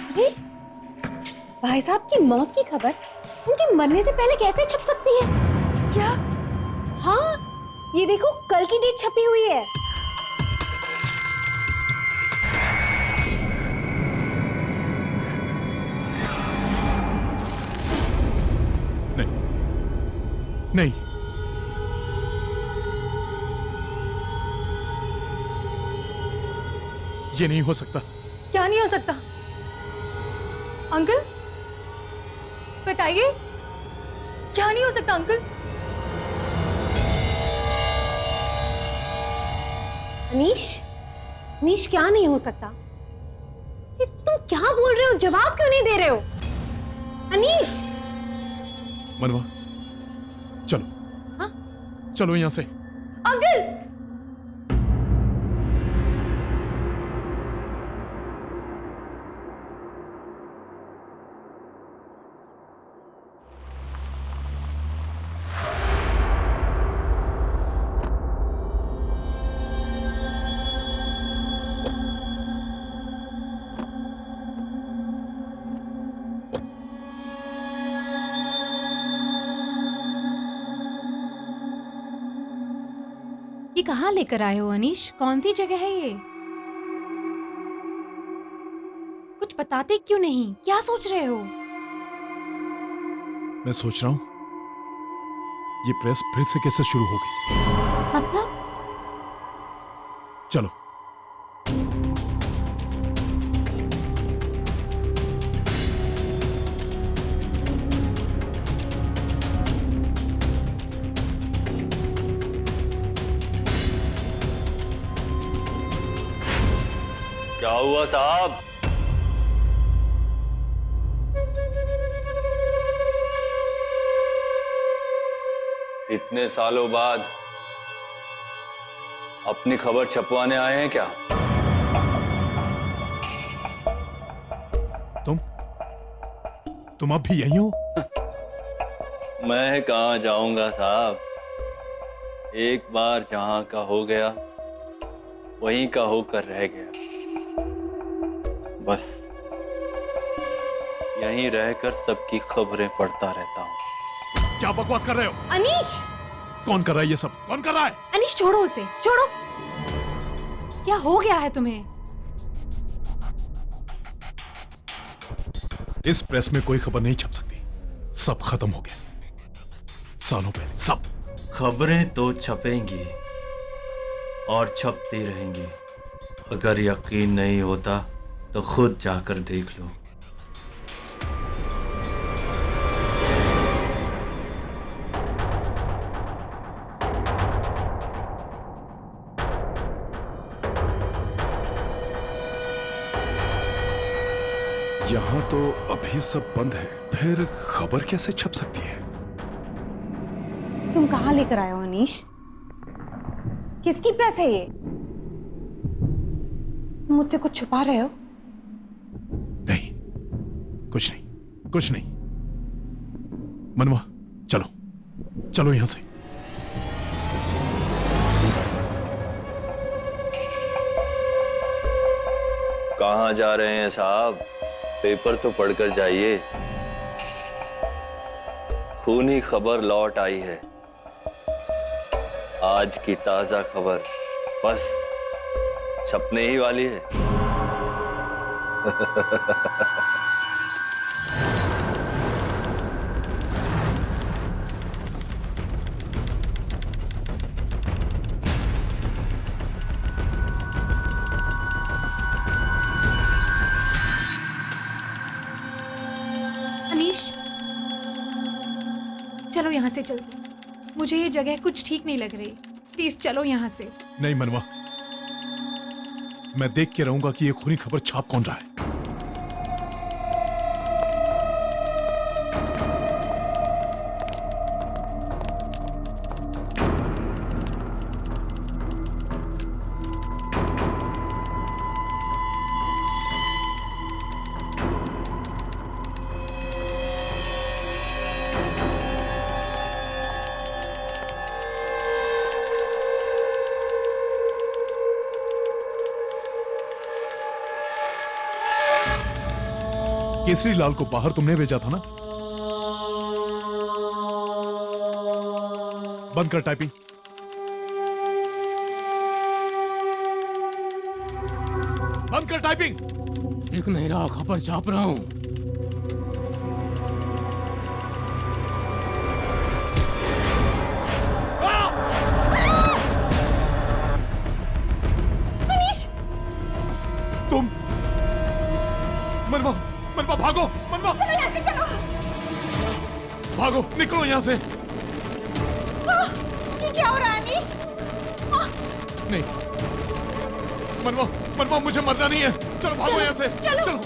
Speaker 6: अरे भाई साहब की मौत की खबर उनके मरने से पहले कैसे छप सकती है? क्या? हाँ ये देखो कल की डेट छपी हुई है।
Speaker 12: नहीं, ये नहीं हो सकता।
Speaker 14: क्या नहीं हो सकता? अंकल बताइए क्या नहीं हो सकता अंकल?
Speaker 6: अनीश क्या नहीं हो सकता? ये तुम क्या बोल रहे हो? जवाब क्यों नहीं दे रहे हो? अनीश।
Speaker 12: मनवा चलो।
Speaker 6: हाँ?
Speaker 12: चलो यहां से।
Speaker 14: अंकल
Speaker 3: ये कहाँ लेकर आए हो अनीश? कौन सी जगह है ये? कुछ बताते क्यों नहीं? क्या सोच रहे हो?
Speaker 12: मैं सोच रहा हूं ये प्रेस फिर से कैसे शुरू हो गई।
Speaker 3: मतलब?
Speaker 12: चलो।
Speaker 7: क्या हुआ साहब? इतने सालों बाद अपनी खबर छपवाने आए हैं क्या?
Speaker 12: तुम अब भी यहीं हो?
Speaker 7: मैं कहां जाऊंगा साहब। एक बार जहां का हो गया वहीं का होकर रह गया। बस यहीं रहकर सबकी खबरें पढ़ता रहता हूं।
Speaker 12: क्या बकवास कर रहे हो?
Speaker 3: अनीश!
Speaker 12: कौन कर रहा है ये सब? कौन कर रहा है?
Speaker 3: अनीश छोड़ो उसे, छोड़ो। क्या हो गया है तुम्हें?
Speaker 12: इस प्रेस में कोई खबर नहीं छप सकती। सब खत्म हो गया सालों पहले। सब
Speaker 7: खबरें तो छपेंगी और छपती रहेंगी। अगर यकीन नहीं होता तो खुद जाकर देख लो।
Speaker 12: यहाँ तो अभी सब बंद है, फिर खबर कैसे छप सकती है?
Speaker 6: तुम कहाँ लेकर आए हो अनीश? किसकी प्रेस है ये? तुम मुझसे कुछ छुपा रहे हो?
Speaker 12: नहीं, कुछ नहीं, कुछ नहीं। मनवा चलो, चलो यहां से।
Speaker 7: कहाँ जा रहे हैं साहब? पेपर तो पढ़कर जाइए। खूनी खबर लौट आई है। आज की ताजा खबर बस छपने ही वाली है।
Speaker 19: यहाँ से जल्दी। मुझे ये जगह कुछ ठीक नहीं लग रही। प्लीज चलो यहाँ से।
Speaker 12: नहीं मनवा, मैं देख के रहूंगा कि ये खूनी खबर छाप कौन रहा है। केसरी लाल को बाहर तुमने भेजा था ना? बंद कर टाइपिंग। बंद कर टाइपिंग।
Speaker 1: दिख नहीं रहा, खबर छाप रहा हूं।
Speaker 12: तुम मनवा, मनवा भागो, मनवा भागो, निकलो यहाँ से।
Speaker 19: ये क्या हो रहा है अनीश?
Speaker 12: नहीं मनवा, मनवा मुझे मरना नहीं है। चलो भागो यहाँ से। चलो।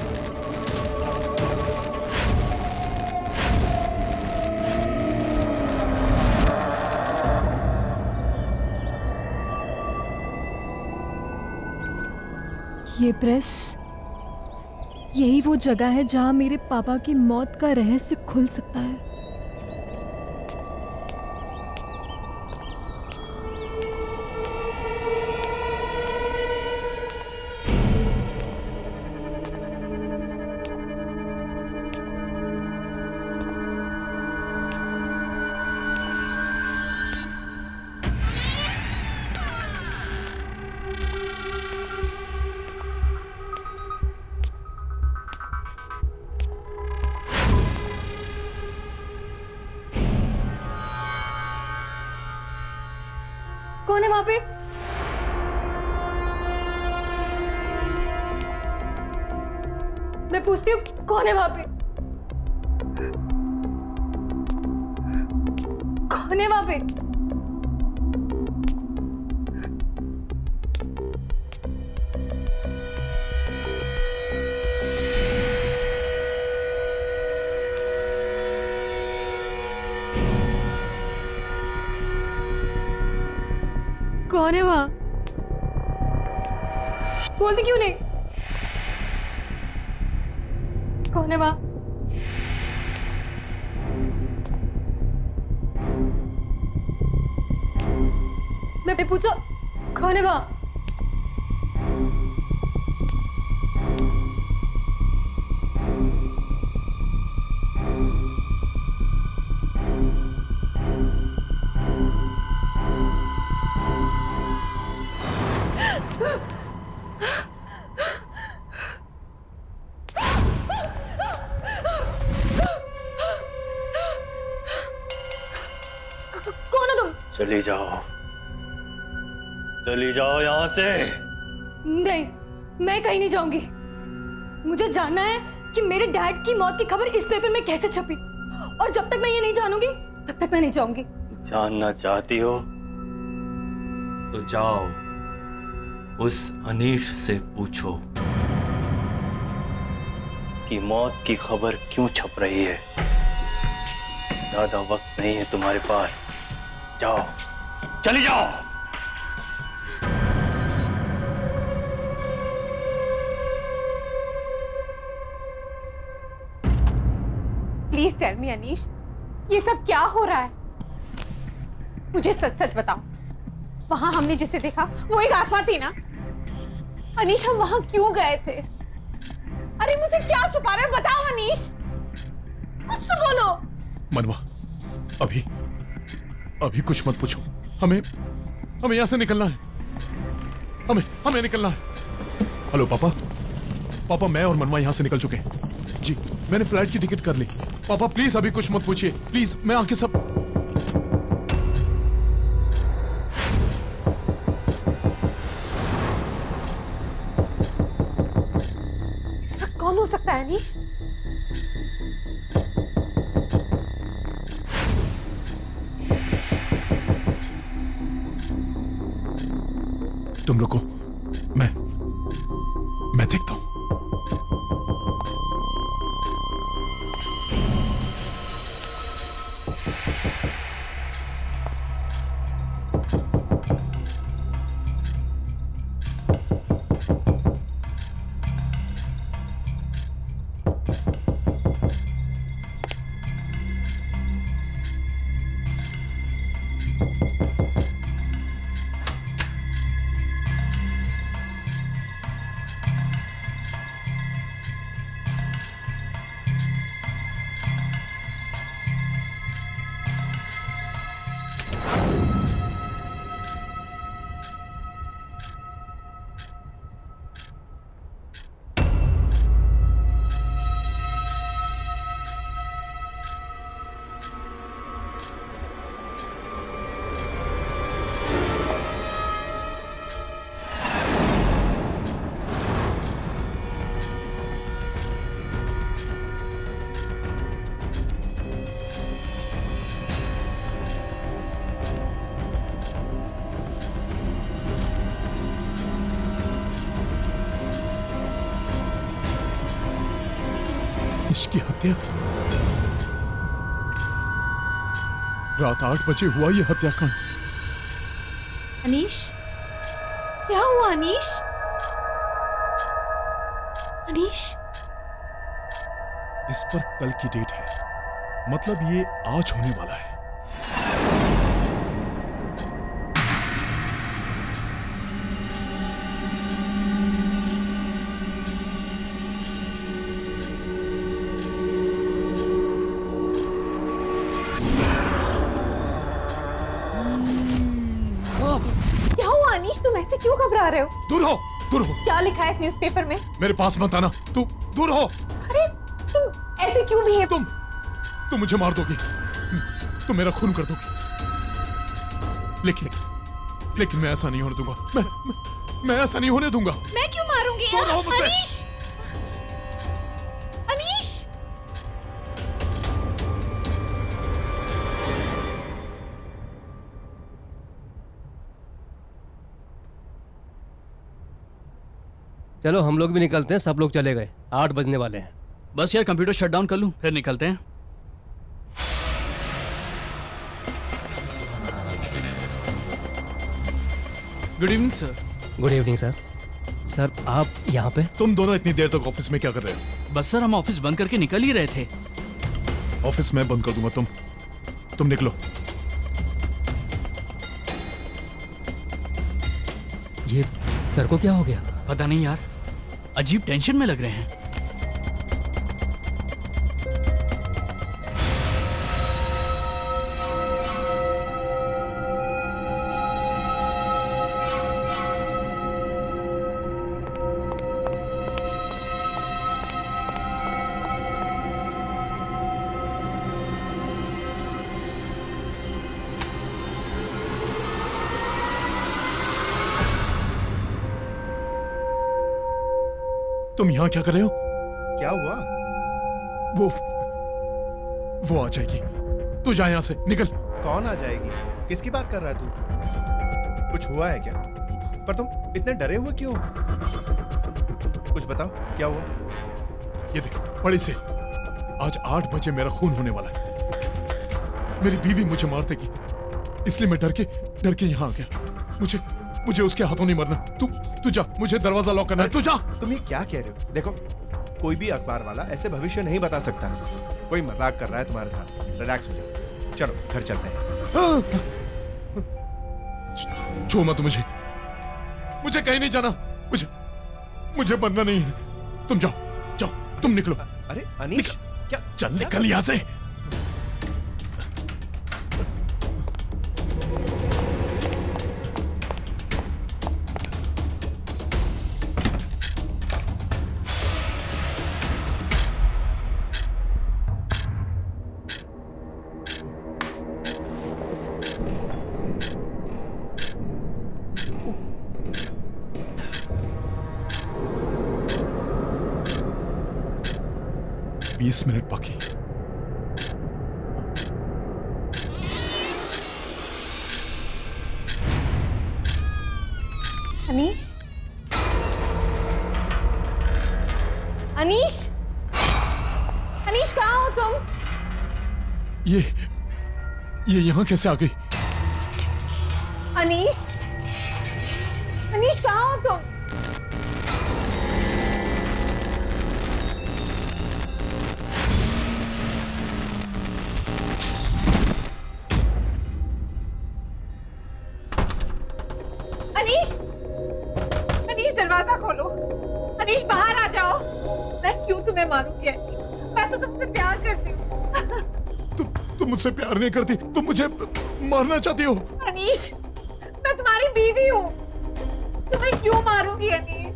Speaker 14: ये प्रेस, यही वो जगह है जहां मेरे पापा की मौत का रहस्य खुल सकता है।
Speaker 3: कौन है वहां पे? मैं पूछती हूँ कौन है वहां पे? कौन है वहां पे?
Speaker 14: कौन है वहां?
Speaker 3: बोलती क्यों नहीं? कौन है वहां? मैं पूछा कौन है वहां?
Speaker 7: चली जाओ, चली जाओ यहाँ से।
Speaker 3: नहीं, मैं कहीं नहीं जाऊंगी। मुझे जानना है कि मेरे डैड की मौत की खबर इस पेपर में कैसे छपी, और जब तक मैं ये नहीं जानूंगी तब तक मैं नहीं जाऊंगी।
Speaker 7: जानना चाहती हो तो जाओ, उस अनीश से पूछो कि मौत की खबर क्यों छप रही है। ज्यादा वक्त नहीं है तुम्हारे पास, जाओ, चली जाओ।
Speaker 19: प्लीज टेल मी अनीश, ये सब क्या हो रहा है? मुझे सच सच बताओ, वहां हमने जिसे देखा वो एक आत्मा थी ना? अनीश, हम वहां क्यों गए थे? अरे मुझे क्या छुपा रहे हो? बताओ अनीश, कुछ तो बोलो।
Speaker 12: मनवा, अभी कुछ मत पूछो। हमें यहाँ से निकलना है। हमें निकलना है। हेलो पापा, मैं और मनवा यहाँ से निकल चुके हैं। जी, मैंने फ्लाइट की टिकट कर ली। पापा प्लीज अभी कुछ मत पूछिए, प्लीज। मैं आके सब
Speaker 19: इस वक्त कौन हो सकता है अनीश?
Speaker 12: रुको, मैं देखता हूं। इसकी हत्या रात 8 बजे हुआ ये हत्याकांड।
Speaker 18: अनीश, क्या हुआ अनीश? अनीश,
Speaker 12: इस पर कल की डेट है, मतलब ये आज होने वाला है।
Speaker 19: क्या हुआ अनीश, तुम ऐसे क्यों घबरा रहे हो?
Speaker 12: दूर हो, दूर हो।
Speaker 19: क्या लिखा है इस न्यूज़पेपर में?
Speaker 12: मेरे पास मत आना, तू दूर हो।
Speaker 19: अरे तुम ऐसे क्यों भी है?
Speaker 12: तुम मुझे मार दोगी, तुम मेरा खून कर दोगी, लेकिन मैं ऐसा नहीं होने दूंगा। मैं ऐसा नहीं होने दूंगा।
Speaker 18: मैं क्यों मारूंगी? अनीश, अनीश,
Speaker 1: चलो हम लोग भी निकलते हैं, सब लोग चले गए, 8 बजने वाले हैं।
Speaker 17: बस यार कंप्यूटर शट डाउन कर लूं, फिर निकलते हैं। Good evening sir.
Speaker 1: Good evening sir. Sir आप यहाँ पे?
Speaker 12: तुम दोनों इतनी देर तक ऑफिस में क्या कर रहे हो?
Speaker 17: बस सर हम ऑफिस बंद करके निकल ही रहे थे।
Speaker 12: ऑफिस में बंद कर दूंगा, तुम निकलो।
Speaker 1: ये सर को क्या हो गया?
Speaker 17: पता नहीं यार, अजीब टेंशन में लग रहे हैं।
Speaker 12: तुम यहाँ क्या कर रहे हो?
Speaker 20: क्या हुआ?
Speaker 12: वो आ जाएगी, तू जा यहाँ से, निकल।
Speaker 20: कौन आ जाएगी? किसकी बात कर रहा है तू? कुछ हुआ है क्या? पर तुम इतने डरे हुए क्यों? कुछ बताओ, क्या हुआ?
Speaker 12: ये देख, बड़ी से आज 8 बजे मेरा खून होने वाला है। मेरी बीवी मुझे मार देगी, इसलिए मैं डर के यहाँ आ गया। मुझे उसके हाथों नहीं मरना। तू जा, मुझे दरवाजा लॉक करना है, तू जा।
Speaker 20: तुम ये क्या कह रहे हो? देखो, कोई भी अखबार वाला ऐसे भविष्य नहीं बता सकता। कोई मजाक कर रहा है तुम्हारे साथ। रिलैक्स हो जाओ, चलो घर चलते हैं।
Speaker 12: छू मत मुझे कहीं नहीं जाना। मुझे मरना नहीं है। तुम जाओ, तुम निकलो।
Speaker 20: अरे अनीश, क्या?
Speaker 12: चल निकल यहाँ से। मिनट बाकी।
Speaker 19: अनीश, अनीश, अनीश कहाँ हो तुम?
Speaker 12: ये यहाँ कैसे आ गई?
Speaker 19: अनीश, अनीश कहाँ हो तुम? अनीश, अनीश दरवाजा खोलो। अनीश बाहर आ जाओ। मैं क्यों तुम्हें मारूंगी आंटी? मैं तो तुमसे प्यार करती हूँ।
Speaker 12: तुम मुझसे प्यार नहीं करती, तुम मुझे मारना चाहती हो।
Speaker 19: अनीश, मैं तुम्हारी बीवी हूँ। तुम्हें क्यों मारूंगी अनीश?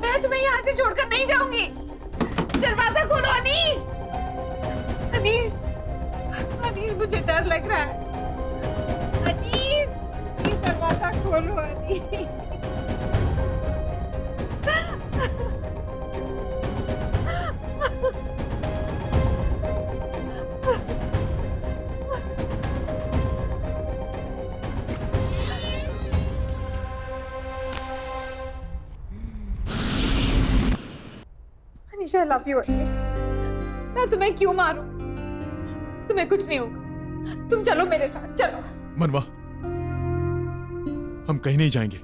Speaker 19: मैं तुम्हें यहाँ से छोड़कर नहीं जाऊंगी। दरवाजा खोलो अनीश। अनीश, अनीश मुझे डर लग रहा है। अनीश, प्लीज दरवाजा खोलो Anish. Anish, I love you Anish. मैं तुम्हें क्यों मारूं? तुम्हें कुछ नहीं होगा। तुम चलो मेरे साथ, चलो।
Speaker 12: मनवा, हम कहीं नहीं जाएंगे,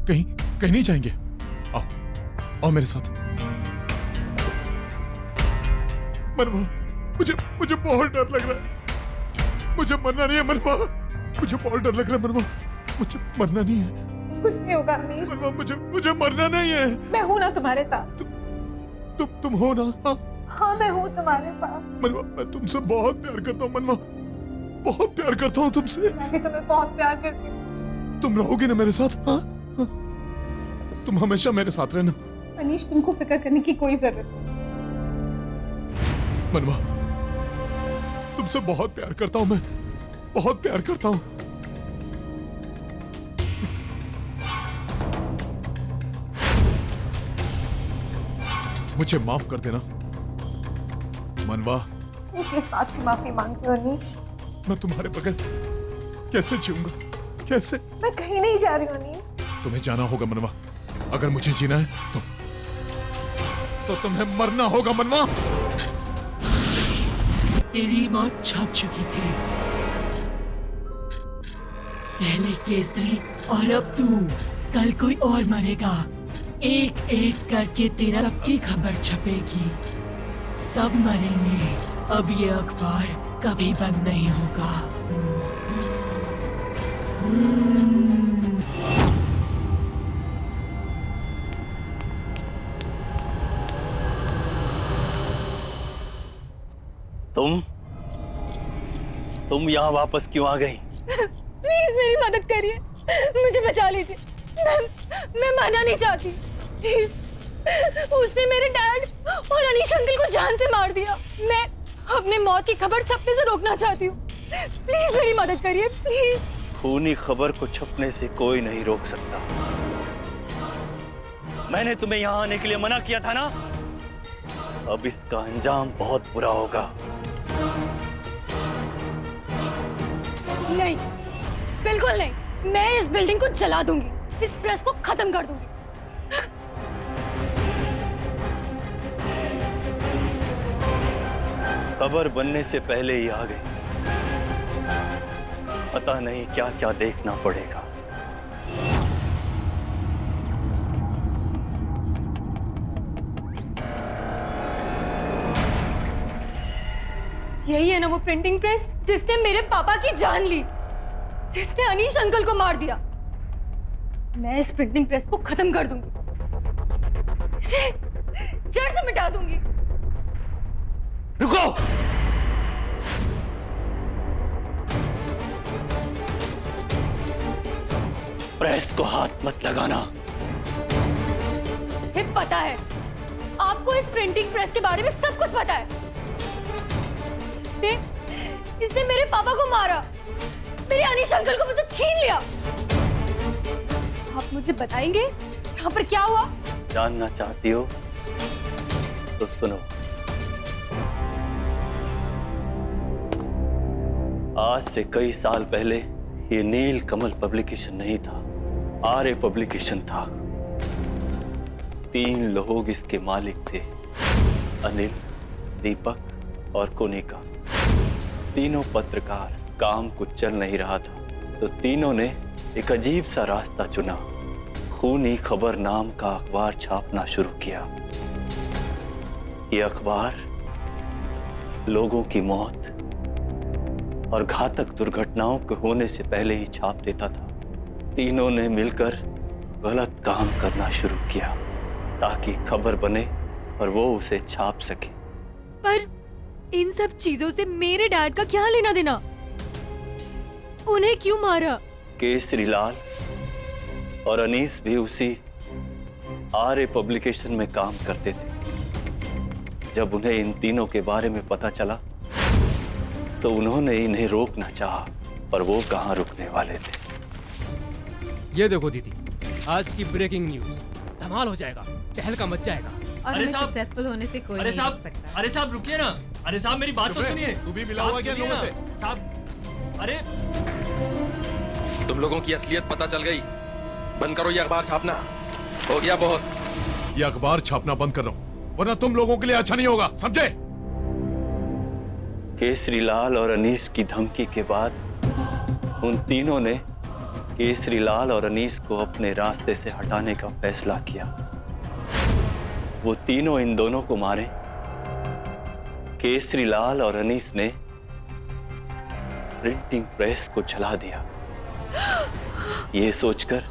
Speaker 12: कहीं नहीं जाएंगे। आओ मेरे साथ। मनवा, मुझे बहुत डर लग रहा है। मुझे मरना नहीं है मनवा, मुझे बहुत डर लग रहा है मनवा, मुझे मरना नहीं है।
Speaker 19: कुछ नहीं होगा अनीश।
Speaker 12: मनवा, मुझे मरना नहीं है।
Speaker 19: मैं हूं ना तुम्हारे साथ।
Speaker 12: तुम हो ना?
Speaker 19: हाँ, मैं हूं तुम्हारे साथ।
Speaker 12: मनवा, मैं तुमसे बहुत प्यार करता हूँ मनवा, बहुत प्यार करता हूँ तुमसे।
Speaker 19: मैं भी तुम्हें बहुत प्यार करती हूँ।
Speaker 12: तुम रहोगी ना मेरे साथ? हाँ, तुम हमेशा मेरे साथ रहना।
Speaker 19: अनीश, तुमको फिक्र करने की कोई जरूरत नहीं।
Speaker 12: मनवा, तुमसे बहुत प्यार करता हूँ मैं, बहुत प्यार करता हूँ। मुझे माफ कर देना मनवा।
Speaker 19: मैं किस बात की माफी मांगती हूँ अनीश?
Speaker 12: मैं तुम्हारे बगैर कैसे जीऊंगा, कैसे?
Speaker 19: मैं कहीं नहीं जा रही हूँ अनीश।
Speaker 12: तुम्हें जाना होगा मनवा। अगर मुझे जीना है तो तुम्हें मरना होगा मनवा।
Speaker 18: तेरी मौत छप चुकी थी, पहले केसरी और अब तू। कल कोई और मरेगा। एक एक करके तेरा सबकी खबर छपेगी। सब मरेंगे। अब ये अखबार कभी बंद नहीं होगा।
Speaker 7: तुम यहाँ वापस क्यों आ गई?
Speaker 3: प्लीज मेरी मदद करिए, मुझे बचा लीजिए। मैं मरना नहीं चाहती, प्लीज। उसने मेरे डैड और अनीश अंकल को जान से मार दिया। मैं अपने मौत की खबर छपने से रोकना चाहती हूँ। प्लीज मेरी मदद करिए, प्लीज।
Speaker 7: खूनी खबर को छपने से कोई नहीं रोक सकता। मैंने तुम्हें यहाँ आने के लिए मना किया था ना? अब इसका अंजाम बहुत बुरा होगा।
Speaker 3: नहीं, बिल्कुल नहीं। मैं इस बिल्डिंग को जला दूंगी, इस प्रेस को खत्म कर दूंगी।
Speaker 7: खबर बनने से पहले ही आ गई। पता नहीं क्या क्या देखना पड़ेगा।
Speaker 3: यही है ना वो प्रिंटिंग प्रेस जिसने मेरे पापा की जान ली, जिसने अनीश अंकल को मार दिया। मैं इस प्रिंटिंग प्रेस को खत्म कर दूंगी, इसे जड़ से मिटा दूंगी।
Speaker 7: रुको! प्रेस को हाथ मत लगाना।
Speaker 3: मुझे पता है, आपको इस प्रिंटिंग प्रेस के बारे में सब कुछ पता है। इसने मेरे पापा को मारा, मेरे अनीश अंकल को मुझसे छीन लिया। आप मुझे बताएंगे यहाँ पर क्या हुआ?
Speaker 7: जानना चाहती हो तो सुनो। आज से कई साल पहले ये नील कमल पब्लिकेशन नहीं था, आर्य पब्लिकेशन था। 3 लोग इसके मालिक थे, अनिल, दीपक और कुनिका। तीनों पत्रकार। काम कुछ चल नहीं रहा था तो तीनों ने एक अजीब सा रास्ता चुना। खूनी खबर नाम का अखबार छापना शुरू किया। ये अखबार लोगों की मौत और घातक दुर्घटनाओं के होने से पहले ही छाप देता था। तीनों ने मिलकर गलत काम करना शुरू किया ताकि खबर बने और वो उसे छाप सके।
Speaker 14: पर इन सब चीजों से मेरे डैड का क्या लेना देना? उन्हें क्यों मारा?
Speaker 7: केसरीलाल और अनीस भी उसी आर्य पब्लिकेशन में काम करते थे। जब उन्हें इन तीनों के बारे में पता चला तो उन्होंने इन्हें रोकना चाहा, पर वो कहां रुकने वाले थे।
Speaker 1: ये देखो दीदी, आज की ब्रेकिंग न्यूज। धमाल हो जाएगा, तहलका मच जाएगा।
Speaker 19: और हमें सक्सेसफुल होने से कोई नहीं रोक सकता।
Speaker 17: अरे साहब रुकिए ना। अरे साहब मेरी बात तो सुनिए।
Speaker 12: तू भी मिला हुआ क्या लोगों से?
Speaker 17: साहब अरे
Speaker 21: तुम लोगों की असलियत पता चल गई। बंद करो ये अखबार छापना, हो गया बहुत।
Speaker 12: ये अखबार छापना बंद कर रहा हूं, वरना तुम लोगों के लिए अच्छा नहीं होगा, समझे?
Speaker 7: केसरीलाल और अनीस की धमकी के बाद उन तीनों ने केसरीलाल और अनीस को अपने रास्ते से हटाने का फैसला किया। वो तीनों इन दोनों को मारे। केसरीलाल और अनीस ने प्रिंटिंग प्रेस को जला दिया, ये सोचकर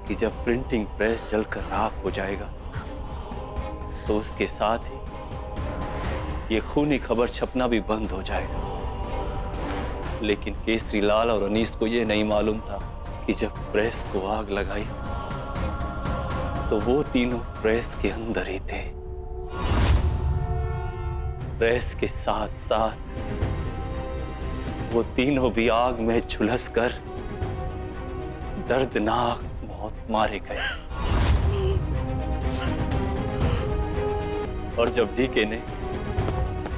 Speaker 7: कि जब प्रिंटिंग प्रेस जलकर राख हो जाएगा तो उसके साथ ही ये खूनी खबर छपना भी बंद हो जाएगा। लेकिन केसरीलाल और अनीस को ये नहीं मालूम था कि जब प्रेस को आग लगाई तो वो तीनों प्रेस के अंदर ही थे। प्रेस के साथ साथ वो तीनों भी आग में झुलसकर दर्दनाक मौत मारे गए। और जब डीके ने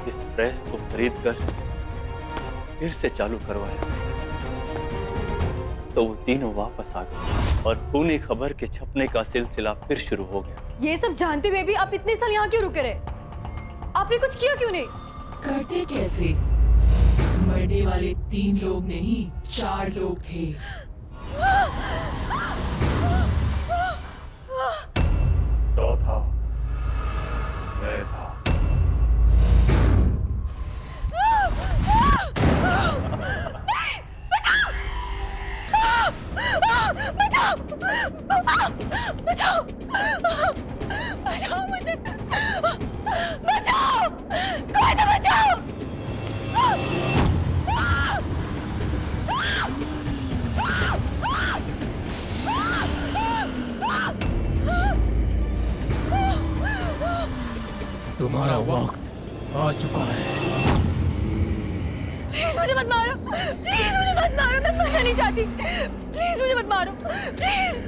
Speaker 7: इस प्रेस को खरीदकर फिर से चालू करवाया तो वो तीनों वापस आ गए और खूनी खबर के छपने का सिलसिला फिर शुरू हो गया।
Speaker 3: ये सब जानते हुए भी आप इतने साल यहाँ क्यों रुके रहे? आपने कुछ किया क्यों नहीं?
Speaker 18: करते कैसे? मरने वाले 3 लोग नहीं 4 लोग थे।
Speaker 13: चौथा मैं था।
Speaker 3: बचाओ! बचाओ! बचाओ मुझे! बचाओ! कोई तो बचाओ!
Speaker 1: तुम्हारा वक्त आ चुका है।
Speaker 3: प्लीज मुझे मत मारो! प्लीज मुझे मत मारो! मैं मरना नहीं चाहती। प्लीज मुझे मत मारो! प्लीज!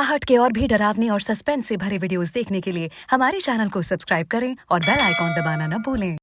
Speaker 5: आहट के और भी डरावने और सस्पेंस से भरे वीडियोस देखने के लिए हमारे चैनल को सब्सक्राइब करें और बेल आइकॉन दबाना न भूलें।